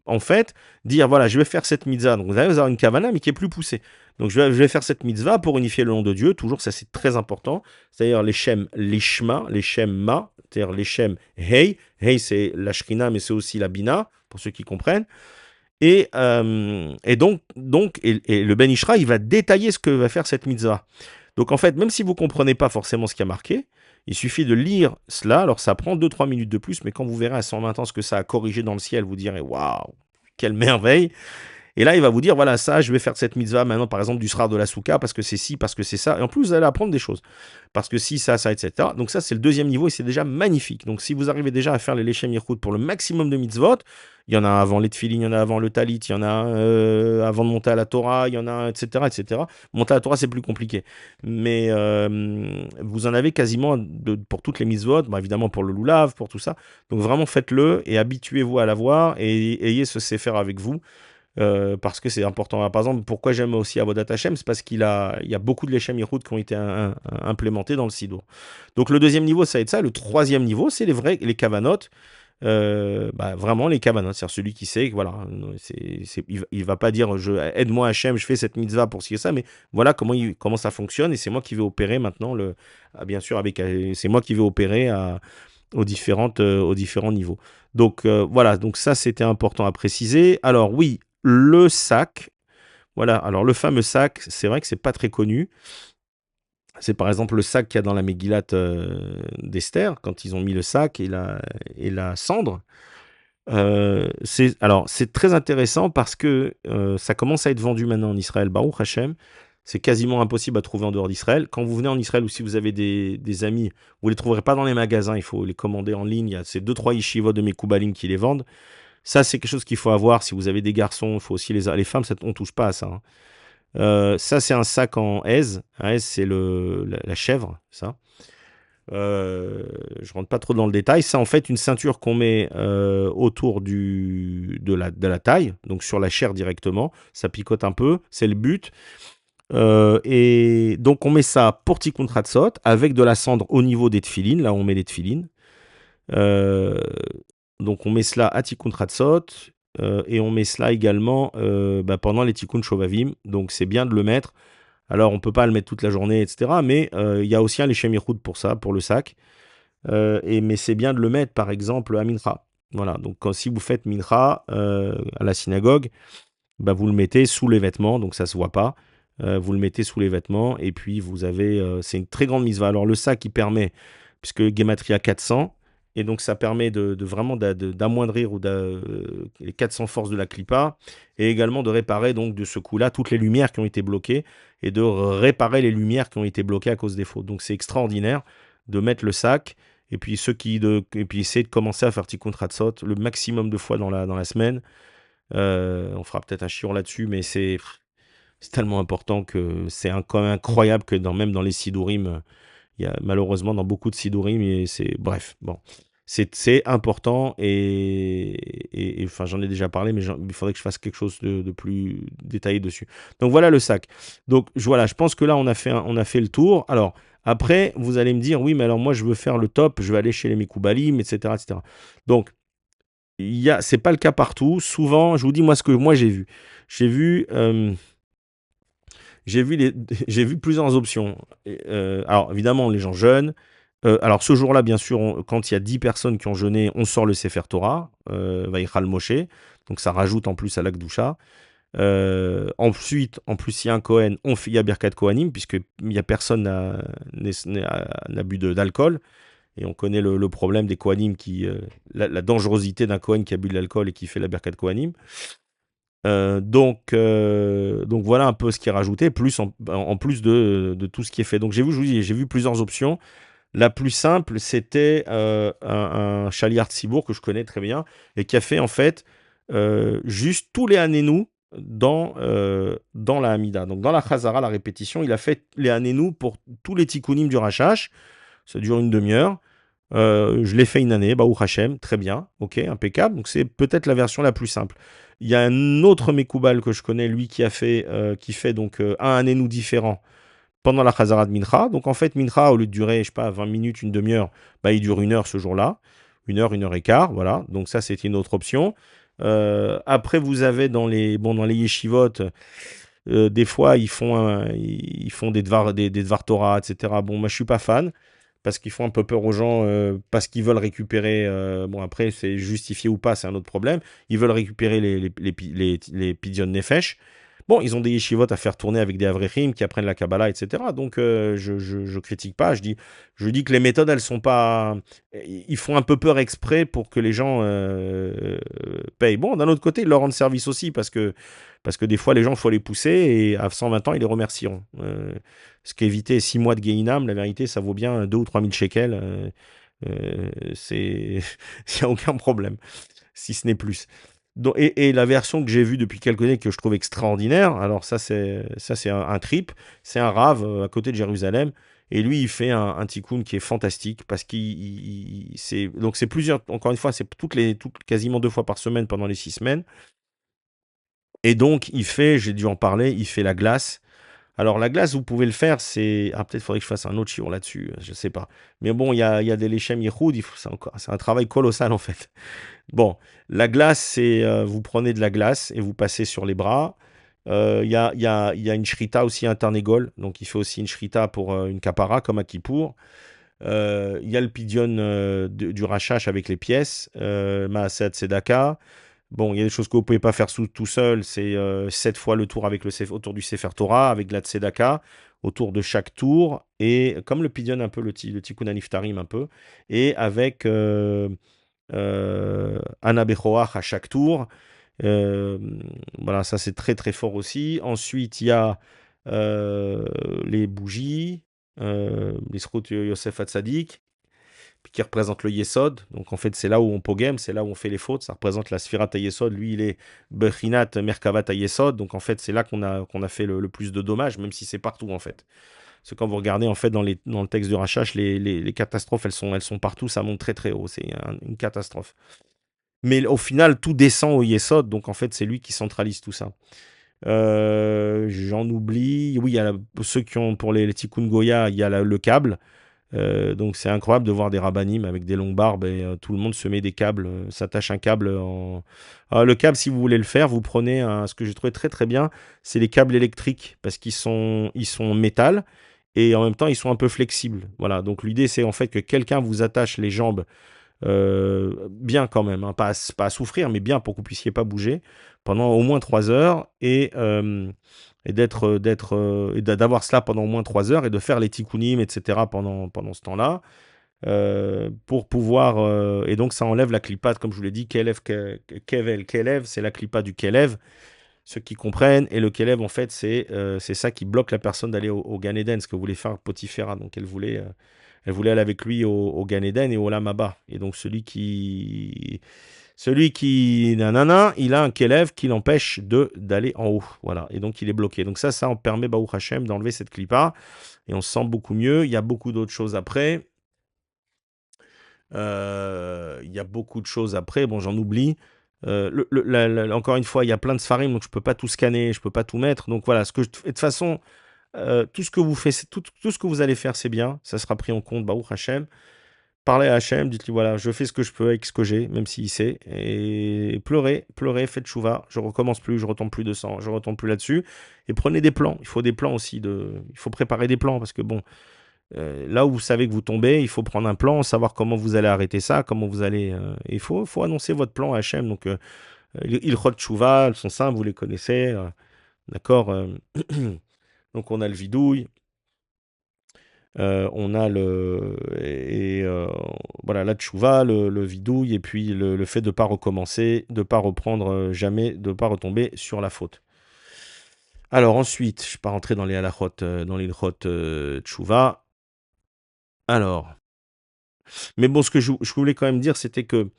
en fait, dire, voilà, je vais faire cette mitzvah. Donc, vous allez avoir une kavana, mais qui est plus poussée. Donc, je vais faire cette mitzvah pour unifier le nom de Dieu. Toujours, ça, c'est très important. C'est-à-dire, les shem lishma, les shem ma, c'est-à-dire les shem hey. Hey, c'est la shrina, mais c'est aussi la bina, pour ceux qui comprennent. Et le Ben Ishra, il va détailler ce que va faire cette mitzvah. Donc, en fait, même si vous ne comprenez pas forcément ce qui a marqué, il suffit de lire cela. Alors, ça prend 2-3 minutes de plus, mais quand vous verrez à 120 ans ce que ça a corrigé dans le ciel, vous direz waouh, quelle merveille! Et là, il va vous dire voilà, ça, je vais faire cette mitzvah maintenant, par exemple, du srar de la souka, parce que c'est ci, parce que c'est ça. Et en plus, vous allez apprendre des choses. Parce que si, ça, etc. Donc, ça, c'est le deuxième niveau et c'est déjà magnifique. Donc, si vous arrivez déjà à faire les Lechem Yichud pour le maximum de mitzvot, il y en a avant les tefillin, il y en a avant le talit, il y en a avant de monter à la Torah, il y en a, etc., etc. Monter à la Torah, c'est plus compliqué. Mais vous en avez quasiment pour toutes les mitzvot, bon, évidemment pour le loulav, pour tout ça. Donc, vraiment, faites-le et habituez-vous à l'avoir et ayez ce sefer avec vous. Parce que c'est important. Par exemple, pourquoi j'aime aussi Avodat Hashem, c'est parce il y a beaucoup de Lechem Yichud qui ont été implémentés dans le Sidour. Donc le deuxième niveau, ça va être ça. Le troisième niveau, c'est les kavanot. Vraiment les kavanot, c'est-à-dire celui qui sait que voilà, il va pas dire aide-moi Hashem, je fais cette mitzvah pour ci et ça, mais voilà comment ça fonctionne et c'est moi qui vais opérer maintenant bien sûr c'est moi qui vais opérer aux différents niveaux. Donc voilà, donc ça c'était important à préciser. Alors oui, le sac, voilà, alors le fameux sac, c'est vrai que c'est pas très connu. C'est par exemple le sac qu'il y a dans la Megillat d'Esther, quand ils ont mis le sac et la cendre. C'est très intéressant parce que ça commence à être vendu maintenant en Israël, Baruch Hashem. C'est quasiment impossible à trouver en dehors d'Israël. Quand vous venez en Israël ou si vous avez des amis, vous ne les trouverez pas dans les magasins, il faut les commander en ligne. Il y a ces 2-3 yeshivot de Mekoubalim qui les vendent. Ça, c'est quelque chose qu'il faut avoir. Si vous avez des garçons, il faut aussi les femmes, on ne touche pas à ça. Hein. Ça, c'est un sac en aise. Un aise, c'est la chèvre, ça. Je rentre pas trop dans le détail. C'est en fait une ceinture qu'on met autour de la taille, donc sur la chair directement. Ça picote un peu, c'est le but. Et donc on met ça pour Tikkun Hatzot avec de la cendre au niveau des tefilines, là où on met les tefilines. Donc on met cela à Tikkun Hatzot et on met cela également pendant les Tikkun Shovavim. Donc c'est bien de le mettre. Alors on peut pas le mettre toute la journée, etc. Mais il y a aussi un Lechem Yichud pour ça, pour le sac. Mais c'est bien de le mettre par exemple à Mincha. Voilà, donc si vous faites Mincha à la synagogue, vous le mettez sous les vêtements, donc ça se voit pas. Vous le mettez sous les vêtements et puis vous avez, c'est une très grande mitzvah. Alors le sac il permet, puisque Gematria 400, et donc ça permet de vraiment d'amoindrir les 400 forces de la clipa, et également de réparer donc de ce coup-là toutes les lumières qui ont été bloquées, et de réparer les lumières qui ont été bloquées à cause des fautes. Donc c'est extraordinaire de mettre le sac, et puis essayer de commencer à faire Tikkun Hatzot le maximum de fois dans la semaine. On fera peut-être un chiot là-dessus, mais c'est tellement important que c'est quand même incroyable que même dans les Sidurim, il y a malheureusement dans beaucoup de Sidurim, et bref, bon. C'est important et enfin j'en ai déjà parlé, mais il faudrait que je fasse quelque chose de plus détaillé dessus. Donc voilà le sac. Donc voilà, je pense que là on a fait le tour. Alors après, vous allez me dire, oui, mais alors moi je veux faire le top, je vais aller chez les Mekoubalim, etc., etc. Donc c'est pas le cas partout. Souvent, je vous dis moi ce que moi j'ai vu. J'ai vu j'ai vu plusieurs options. Alors évidemment les gens jeûnent. Alors ce jour-là, bien sûr, quand il y a 10 personnes qui ont jeûné, on sort le Sefer Torah, Vaïchal Moshe, donc ça rajoute en plus à l'Akdoucha. Ensuite, en plus, il y a un Kohen, il y a Birkat Kohanim, puisqu'il n'y a personne n'a bu d'alcool. Et on connaît le problème des Kohanim la dangerosité d'un Kohen qui a bu de l'alcool et qui fait la Birkat Kohanim. Donc voilà un peu ce qui est rajouté, plus en plus de tout ce qui est fait. Donc j'ai vu, je vous dis, j'ai vu plusieurs options. La plus simple, c'était un Chaliard Cibourg que je connais très bien et qui a fait en fait juste tous les Hanénou dans la Hamida. Donc dans la Chazara, la répétition, il a fait les Hanénou pour tous les tikkunim du Rachash. Ça dure une demi-heure. Je l'ai fait une année, Baruch Hashem, très bien, ok, impeccable. Donc c'est peut-être la version la plus simple. Il y a un autre Mekoubal que je connais, lui, qui fait donc un Hanénou différent pendant la Chazara de Mincha. Donc en fait, Mincha, au lieu de durer, je sais pas, 20 minutes, une demi-heure, bah, il dure une heure ce jour-là. Une heure et quart, voilà. Donc ça, c'était une autre option. Après, vous avez dans les yeshivot, des fois, ils font des Dvar Torah, etc. Bon, moi, je suis pas fan parce qu'ils font un peu peur aux gens, parce qu'ils veulent récupérer. Bon, après, c'est justifié ou pas, c'est un autre problème. Ils veulent récupérer les Pidyon Nefesh. Bon, ils ont des yeshivot à faire tourner avec des avrechim qui apprennent la Kabbalah, etc. Donc, je critique pas. Je dis que les méthodes, elles sont pas. Ils font un peu peur exprès pour que les gens payent. Bon, d'un autre côté, ils leur rendent service aussi parce que des fois, les gens, il faut les pousser et à 120 ans, ils les remercieront. Ce qu'éviter 6 mois de Gehinam, la vérité, ça vaut bien 2 ou 3 000 shekels. Il n'y a aucun problème, si ce n'est plus. Et la version que j'ai vue depuis quelques années que je trouve extraordinaire, alors ça c'est un trip, c'est un rave à côté de Jérusalem. Et lui, il fait un tikkun qui est fantastique parce donc c'est plusieurs, encore une fois, c'est quasiment 2 fois par semaine pendant les 6 semaines. Et donc, j'ai dû en parler, il fait la glace. Alors, la glace, vous pouvez le faire, c'est. Ah, peut-être faudrait que je fasse un autre chiot là-dessus, je sais pas. Mais bon, il y a des Lechem Yehoud, c'est un travail colossal en fait. Bon, la glace, c'est. Vous prenez de la glace et vous passez sur les bras. Il y a une shrita aussi, un tarnégol. Donc, il fait aussi une shrita pour une kapara, comme à Kippour. Il y a le pidyon du rachash avec les pièces, Maaset Sedaka. Bon, il y a des choses que vous ne pouvez pas faire tout seul. C'est 7 fois le tour autour du Sefer Torah, avec de la Tzedaka, autour de chaque tour. Et comme le pidyon un peu, le Tikkun Aniftarim un peu. Et avec Ana Bechoach à chaque tour. Euh, voilà, ça c'est très très fort aussi. Ensuite, il y a euh, les bougies, les Srout Yosef Hatzadik qui représente le Yesod. Donc en fait, c'est là où on pogem, c'est là où on fait les fautes. Ça représente la Sfirat Yesod. Lui, il est Bechinat Merkavat Yesod. Donc en fait, c'est là qu'on a fait le plus de dommages, même si c'est partout en fait. Parce que quand vous regardez en fait dans le texte du Rachash, les catastrophes, elles sont partout. Ça monte très très haut. C'est une catastrophe. Mais au final, tout descend au Yesod. Donc en fait, c'est lui qui centralise tout ça. J'en oublie. Oui, il y a ceux qui ont pour les Tikkun Goya, il y a le câble. Donc c'est incroyable de voir des rabbinim avec des longues barbes et tout le monde se met des câbles, s'attache un câble en. Ah, le câble, si vous voulez le faire, vous prenez ce que j'ai trouvé très très bien, c'est les câbles électriques parce ils sont en métal et en même temps ils sont un peu flexibles. Voilà, donc l'idée c'est en fait que quelqu'un vous attache les jambes bien quand même, hein, pas à souffrir, mais bien pour que vous puissiez pas bouger pendant au moins 3 heures et d'avoir cela pendant au moins 3 heures et de faire les tikkunim, etc. pendant ce temps-là. Pour pouvoir et donc ça enlève la clipade comme je vous l'ai dit Kelev, c'est la clipa du Kelev, ceux qui comprennent. Et le Kelev en fait c'est ça qui bloque la personne d'aller au Gan Eden, ce que voulait faire Potiphera. Donc elle voulait aller avec lui au Gan Eden et au Lamaba. Et donc celui qui nanana, il a un Kelev qui l'empêche d'aller en haut. Voilà. Et donc il est bloqué. Donc ça en permet Baruch Hashem d'enlever cette clipa. Et on se sent beaucoup mieux. Il y a beaucoup d'autres choses après. Il y a beaucoup de choses après. Bon, j'en oublie. Encore une fois, il y a plein de sfarim, donc je peux pas tout scanner, je peux pas tout mettre. Donc voilà, et de toute façon, tout ce que vous faites, tout ce que vous allez faire, c'est bien. Ça sera pris en compte, Baruch Hashem. Parlez à Hachem, dites-lui voilà, je fais ce que je peux avec ce que j'ai, même s'il sait. Et pleurez, faites chouva. Je recommence plus, je retombe plus de sang, je retombe plus là-dessus. Et prenez des plans. Il faut des plans aussi. Il faut préparer des plans parce que bon, là où vous savez que vous tombez, il faut prendre un plan, savoir comment vous allez arrêter ça, comment vous allez. Il faut annoncer votre plan à Hachem. Donc, il chouva, elles sont simples, vous les connaissez. D'accord. Donc, on a le vidouille. On a voilà, la tchouva, le vidouille, et puis le fait de ne pas recommencer, de ne pas reprendre jamais, de ne pas retomber sur la faute. Alors ensuite, je ne vais pas rentrer dans les halachot, dans les halachot tchouva. Alors, mais bon, ce que je voulais quand même dire, c'était que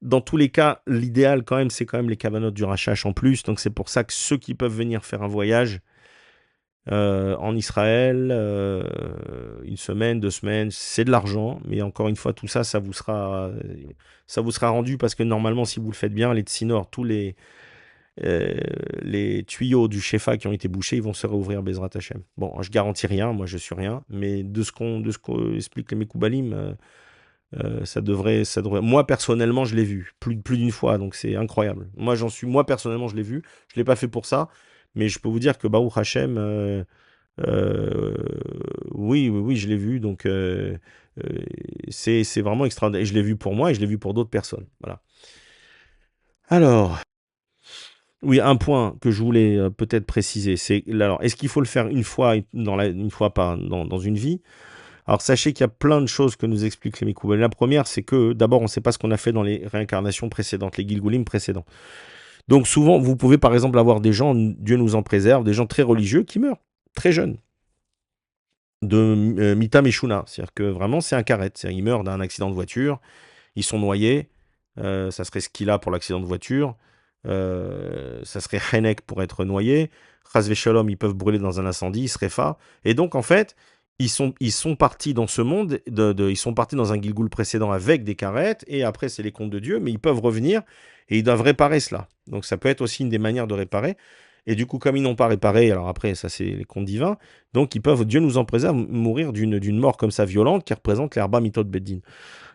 dans tous les cas, l'idéal quand même, c'est quand même les cavanotes du rachach en plus. Donc c'est pour ça que ceux qui peuvent venir faire un voyage en Israël, une semaine, 2 semaines, c'est de l'argent. Mais encore une fois, tout ça, ça vous sera rendu parce que normalement, si vous le faites bien, les tsinor, euh, les tuyaux du Shefa qui ont été bouchés, ils vont se réouvrir Bezrat Hashem. Bon, je garantis rien, moi je suis rien, mais de ce qu'expliquent les Mekoubalim, ça devrait. Moi personnellement, je l'ai vu plus d'une fois, donc c'est incroyable. Moi personnellement, je l'ai vu. Je l'ai pas fait pour ça, mais je peux vous dire que Baruch Hashem, euh, oui, oui, oui, je l'ai vu. Donc euh, c'est vraiment extraordinaire. Et je l'ai vu pour moi et je l'ai vu pour d'autres personnes. Voilà. Alors, oui, un point que je voulais peut-être préciser, c'est alors est-ce qu'il faut le faire une fois une fois pas dans une vie? Alors sachez qu'il y a plein de choses que nous expliquent les Mekoubalim. La première, c'est que d'abord, on ne sait pas ce qu'on a fait dans les réincarnations précédentes, les Gilgulim précédents. Donc souvent, vous pouvez par exemple avoir des gens, Dieu nous en préserve, des gens très religieux qui meurent très jeunes de Mita Meshuna. C'est-à-dire que vraiment, c'est un carré. C'est-à-dire ils meurent d'un accident de voiture, ils sont noyés. Ça serait ce qu'il a pour l'accident de voiture. Ça serait Henek pour être noyé. Chas Shalom, ils peuvent brûler dans un incendie, Srefa. Et donc, en fait, ils sont partis dans ce monde, ils sont partis dans un Gilgoul précédent avec des carrettes, et après, c'est les contes de Dieu, mais ils peuvent revenir et ils doivent réparer cela. Donc, ça peut être aussi une des manières de réparer. Et du coup, comme ils n'ont pas réparé, alors après, ça, c'est les contes divins, donc ils peuvent, Dieu nous en préserve, mourir d'une mort comme ça violente qui représente l'herba mitot beddin.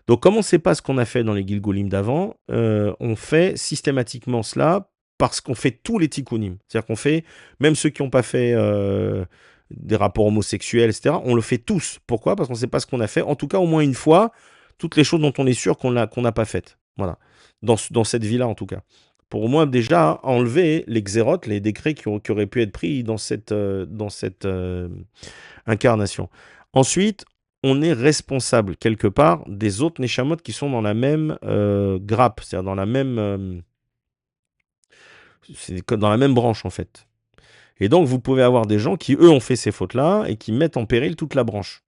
Donc, comme on ne sait pas ce qu'on a fait dans les Gilgolim d'avant, on fait systématiquement cela parce qu'on fait tous les tikkunim. C'est-à-dire qu'on fait, même ceux qui n'ont pas fait des rapports homosexuels, etc., on le fait tous. Pourquoi? Parce qu'on ne sait pas ce qu'on a fait. En tout cas, au moins une fois, toutes les choses dont on est sûr qu'on n'a pas faites. Voilà. Dans cette vie-là, en tout cas. Pour au moins déjà enlever les xérotes, les décrets qui auraient pu être pris dans cette incarnation. Ensuite, on est responsable quelque part des autres neshamot qui sont dans la même grappe, c'est-à-dire dans la même branche en fait. Et donc vous pouvez avoir des gens qui eux ont fait ces fautes-là et qui mettent en péril toute la branche.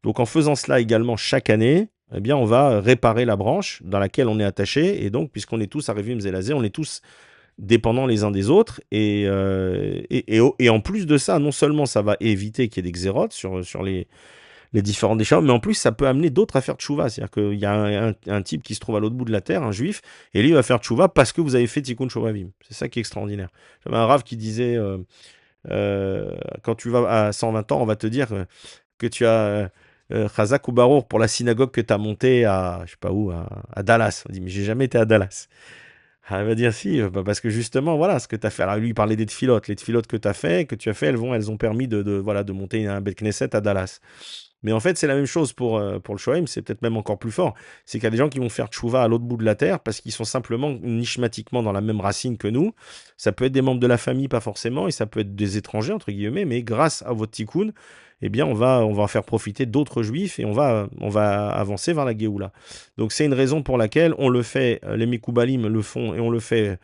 Donc en faisant cela également chaque année, eh bien on va réparer la branche dans laquelle on est attaché et donc puisqu'on est tous arrivés Mzelazé, on est tous dépendants les uns des autres et en plus de ça, non seulement ça va éviter qu'il y ait des xérotes sur les différents déchets, mais en plus, ça peut amener d'autres à faire tchouva. C'est-à-dire qu'il y a un type qui se trouve à l'autre bout de la terre, un juif, et lui il va faire tchouva parce que vous avez fait tikkun shobavim. C'est ça qui est extraordinaire. J'avais un rave qui disait quand tu vas à 120 ans, on va te dire que tu as Chazak ou Barour pour la synagogue que tu as montée à, je sais pas où, à Dallas. On dit, mais j'ai jamais été à Dallas. Ah, elle va dire si, parce que justement, voilà ce que tu as fait. Alors, lui, il parlait des tfilotes. Les tfilotes que tu as fait, elles ont permis voilà, de monter un Bet Knesset à Dallas. Mais en fait, c'est la même chose pour le Shohem, c'est peut-être même encore plus fort. C'est qu'il y a des gens qui vont faire tchouva à l'autre bout de la terre parce qu'ils sont simplement nishmatiquement dans la même racine que nous. Ça peut être des membres de la famille, pas forcément, et ça peut être des étrangers, entre guillemets, mais grâce à votre tikkun, eh bien, on va faire profiter d'autres juifs et on va avancer vers la Géoula. Donc, c'est une raison pour laquelle on le fait, les Mikoubalim le font et on le fait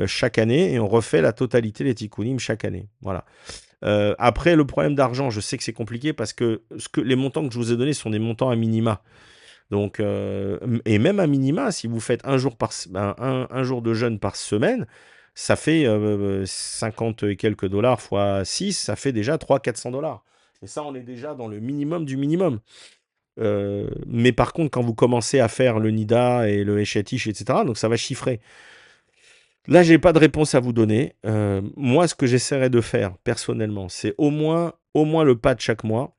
chaque année et on refait la totalité des tikkunim chaque année. Voilà. Après, le problème d'argent, je sais que c'est compliqué parce que les montants que je vous ai donnés sont des montants à minima. Donc, et même à minima, si vous faites un jour de jeûne par semaine, ça fait 50 et quelques dollars fois 6, ça fait déjà 300-400 dollars. Et ça, on est déjà dans le minimum du minimum. Mais par contre, quand vous commencez à faire le Nida et le Eshetish, etc., donc ça va chiffrer. Là, j'ai pas de réponse à vous donner. Moi, ce que j'essaierai de faire personnellement, c'est au moins le pad chaque mois,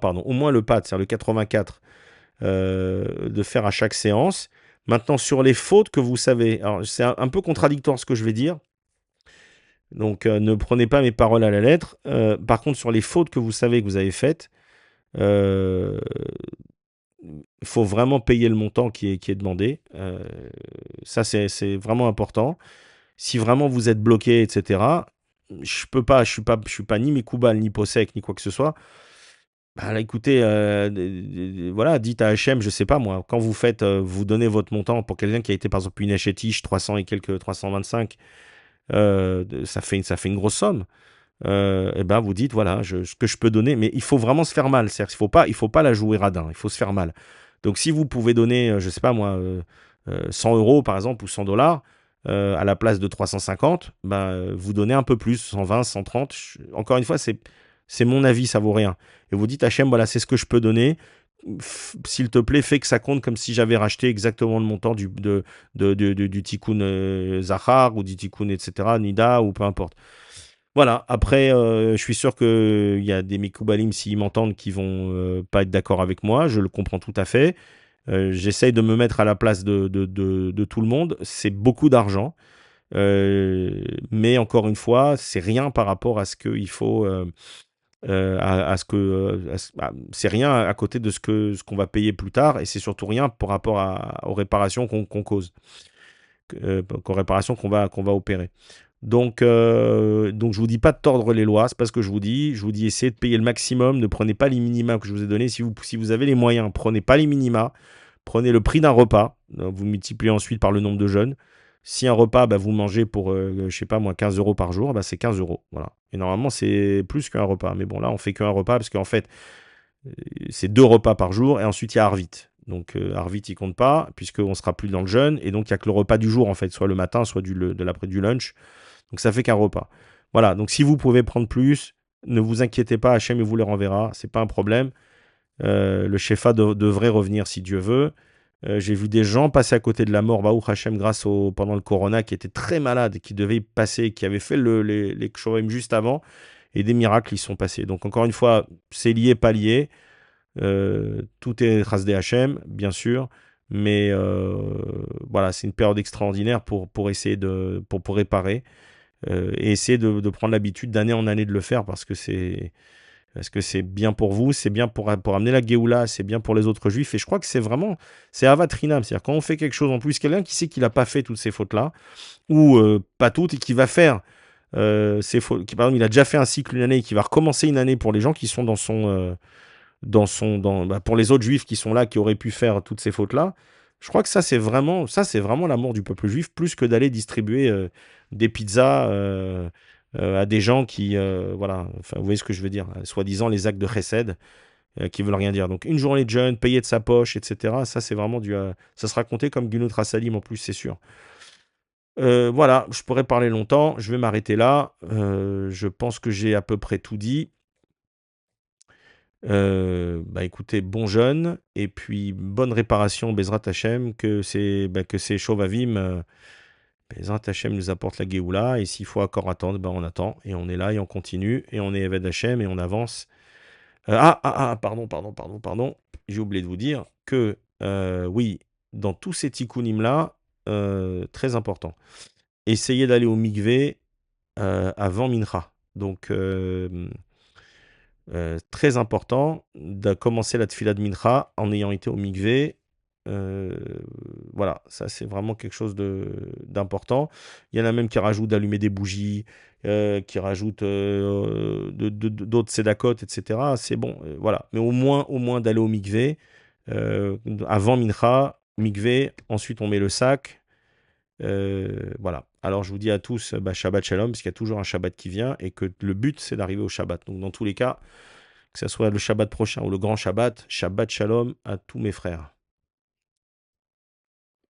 pardon, au moins le pad, c'est-à-dire le 84, de faire à chaque séance. Maintenant, sur les fautes que vous savez, alors c'est un peu contradictoire ce que je vais dire, donc ne prenez pas mes paroles à la lettre. Par contre, sur les fautes que vous savez que vous avez faites, euh, il faut vraiment payer le montant qui est demandé. Ça, c'est vraiment important. Si vraiment vous êtes bloqué, etc., je suis pas ni Mikoubal, ni Posek, ni quoi que ce soit. Bah, là, écoutez, voilà, dites à Hachem, je sais pas moi, quand vous faites, vous donnez votre montant pour quelqu'un qui a été par exemple une Hachetich 300 et quelques 325, ça fait une grosse somme. Et ben vous dites voilà, ce que je peux donner, mais il faut vraiment se faire mal. C'est-à-dire il faut pas la jouer radin, il faut se faire mal. Donc si vous pouvez donner, je sais pas moi, 100 euros par exemple ou 100 $, à la place de 350, ben, vous donnez un peu plus, 120, 130. Encore une fois, c'est mon avis, ça vaut rien. Et vous dites Hachem, voilà, c'est ce que je peux donner. S'il te plaît, fais que ça compte comme si j'avais racheté exactement le montant du tikkun Zahar ou du tikkun, etc., Nida ou peu importe. Voilà, après, je suis sûr qu'il y a des Mikoubalim, s'ils m'entendent, qui vont pas être d'accord avec moi, je le comprends tout à fait. J'essaye de me mettre à la place de tout le monde. C'est beaucoup d'argent, mais encore une fois, c'est rien par rapport à ce qu'il faut, à ce que, c'est rien à côté de ce qu'on va payer plus tard, et c'est surtout rien par rapport aux réparations qu'on cause, aux réparations qu'on va opérer. Donc je vous dis pas de tordre les lois, c'est pas ce que je vous dis. Je vous dis essayez de payer le maximum, ne prenez pas les minima que je vous ai donnés. Si vous avez les moyens, prenez pas les minima, prenez le prix d'un repas, vous multipliez ensuite par le nombre de jeunes. Si un repas, bah, vous mangez pour, je sais pas moi, 15 euros par jour, bah, c'est 15 euros. Voilà. Et normalement, c'est plus qu'un repas. Mais bon, là, on fait qu'un repas parce qu'en fait, c'est 2 repas par jour et ensuite il y a Arvit. Donc Arvit, il compte pas puisqu'on sera plus dans le jeûne et donc il y a que le repas du jour en fait, soit le matin, soit de l'après du lunch. Donc ça fait qu'un repas. Voilà, donc si vous pouvez prendre plus, ne vous inquiétez pas, Hachem vous les renverra, c'est pas un problème. Le Shefa devrait revenir si Dieu veut. J'ai vu des gens passer à côté de la mort, Baruch Hachem, pendant le Corona, qui étaient très malades, qui devaient y passer, qui avaient fait les Kshorim juste avant, et des miracles, ils sont passés. Donc encore une fois, c'est lié, pas lié. Tout est Chasdei Hachem, bien sûr, mais voilà, c'est une période extraordinaire pour essayer pour réparer. Et essayer de prendre l'habitude d'année en année de le faire parce que c'est bien pour vous, c'est bien pour amener la Géoula, c'est bien pour les autres juifs. Et je crois que c'est Avatrinam. C'est-à-dire quand on fait quelque chose en plus, quelqu'un qui sait qu'il n'a pas fait toutes ces fautes-là, ou pas toutes, et qui va faire ces fautes, par exemple, il a déjà fait un cycle une année et qui va recommencer une année pour les gens qui sont pour les autres juifs qui sont là, qui auraient pu faire toutes ces fautes-là. Je crois que ça, c'est vraiment l'amour du peuple juif, plus que d'aller distribuer des pizzas à des gens qui, voilà, enfin, vous voyez ce que je veux dire, soi-disant les actes de chesed qui veulent rien dire. Donc une journée de jeûne, payer de sa poche, etc. Ça, c'est vraiment ça sera compté comme Gunot Rassalim en plus, c'est sûr. Voilà, je pourrais parler longtemps, je vais m'arrêter là. Je pense que j'ai à peu près tout dit. Bah, écoutez, bon jeûne et puis bonne réparation Bezrat Hachem, que ces Shovavim, Bezrat Hachem nous apporte la Géoula et s'il faut encore attendre, bah, on attend et on est là et on continue et on est Eved Hachem et on avance. Pardon, j'ai oublié de vous dire que, oui, dans tous ces tikkunim-là, très important, essayez d'aller au mikvé, avant Mincha. Donc, très important de commencer la tfila de Mincha en ayant été au mikvé. Euh, voilà, ça c'est vraiment quelque chose d'important. Il y en a même qui rajoutent d'allumer des bougies, qui rajoutent d'autres sédakot, etc. C'est bon, voilà. Mais au moins d'aller au mikvé avant Mincha, mikvé, ensuite on met le sac. Voilà. Alors je vous dis à tous, bah, Shabbat Shalom, parce qu'il y a toujours un Shabbat qui vient et que le but c'est d'arriver au Shabbat. Donc dans tous les cas, que ce soit le Shabbat prochain ou le grand Shabbat, Shabbat Shalom à tous mes frères.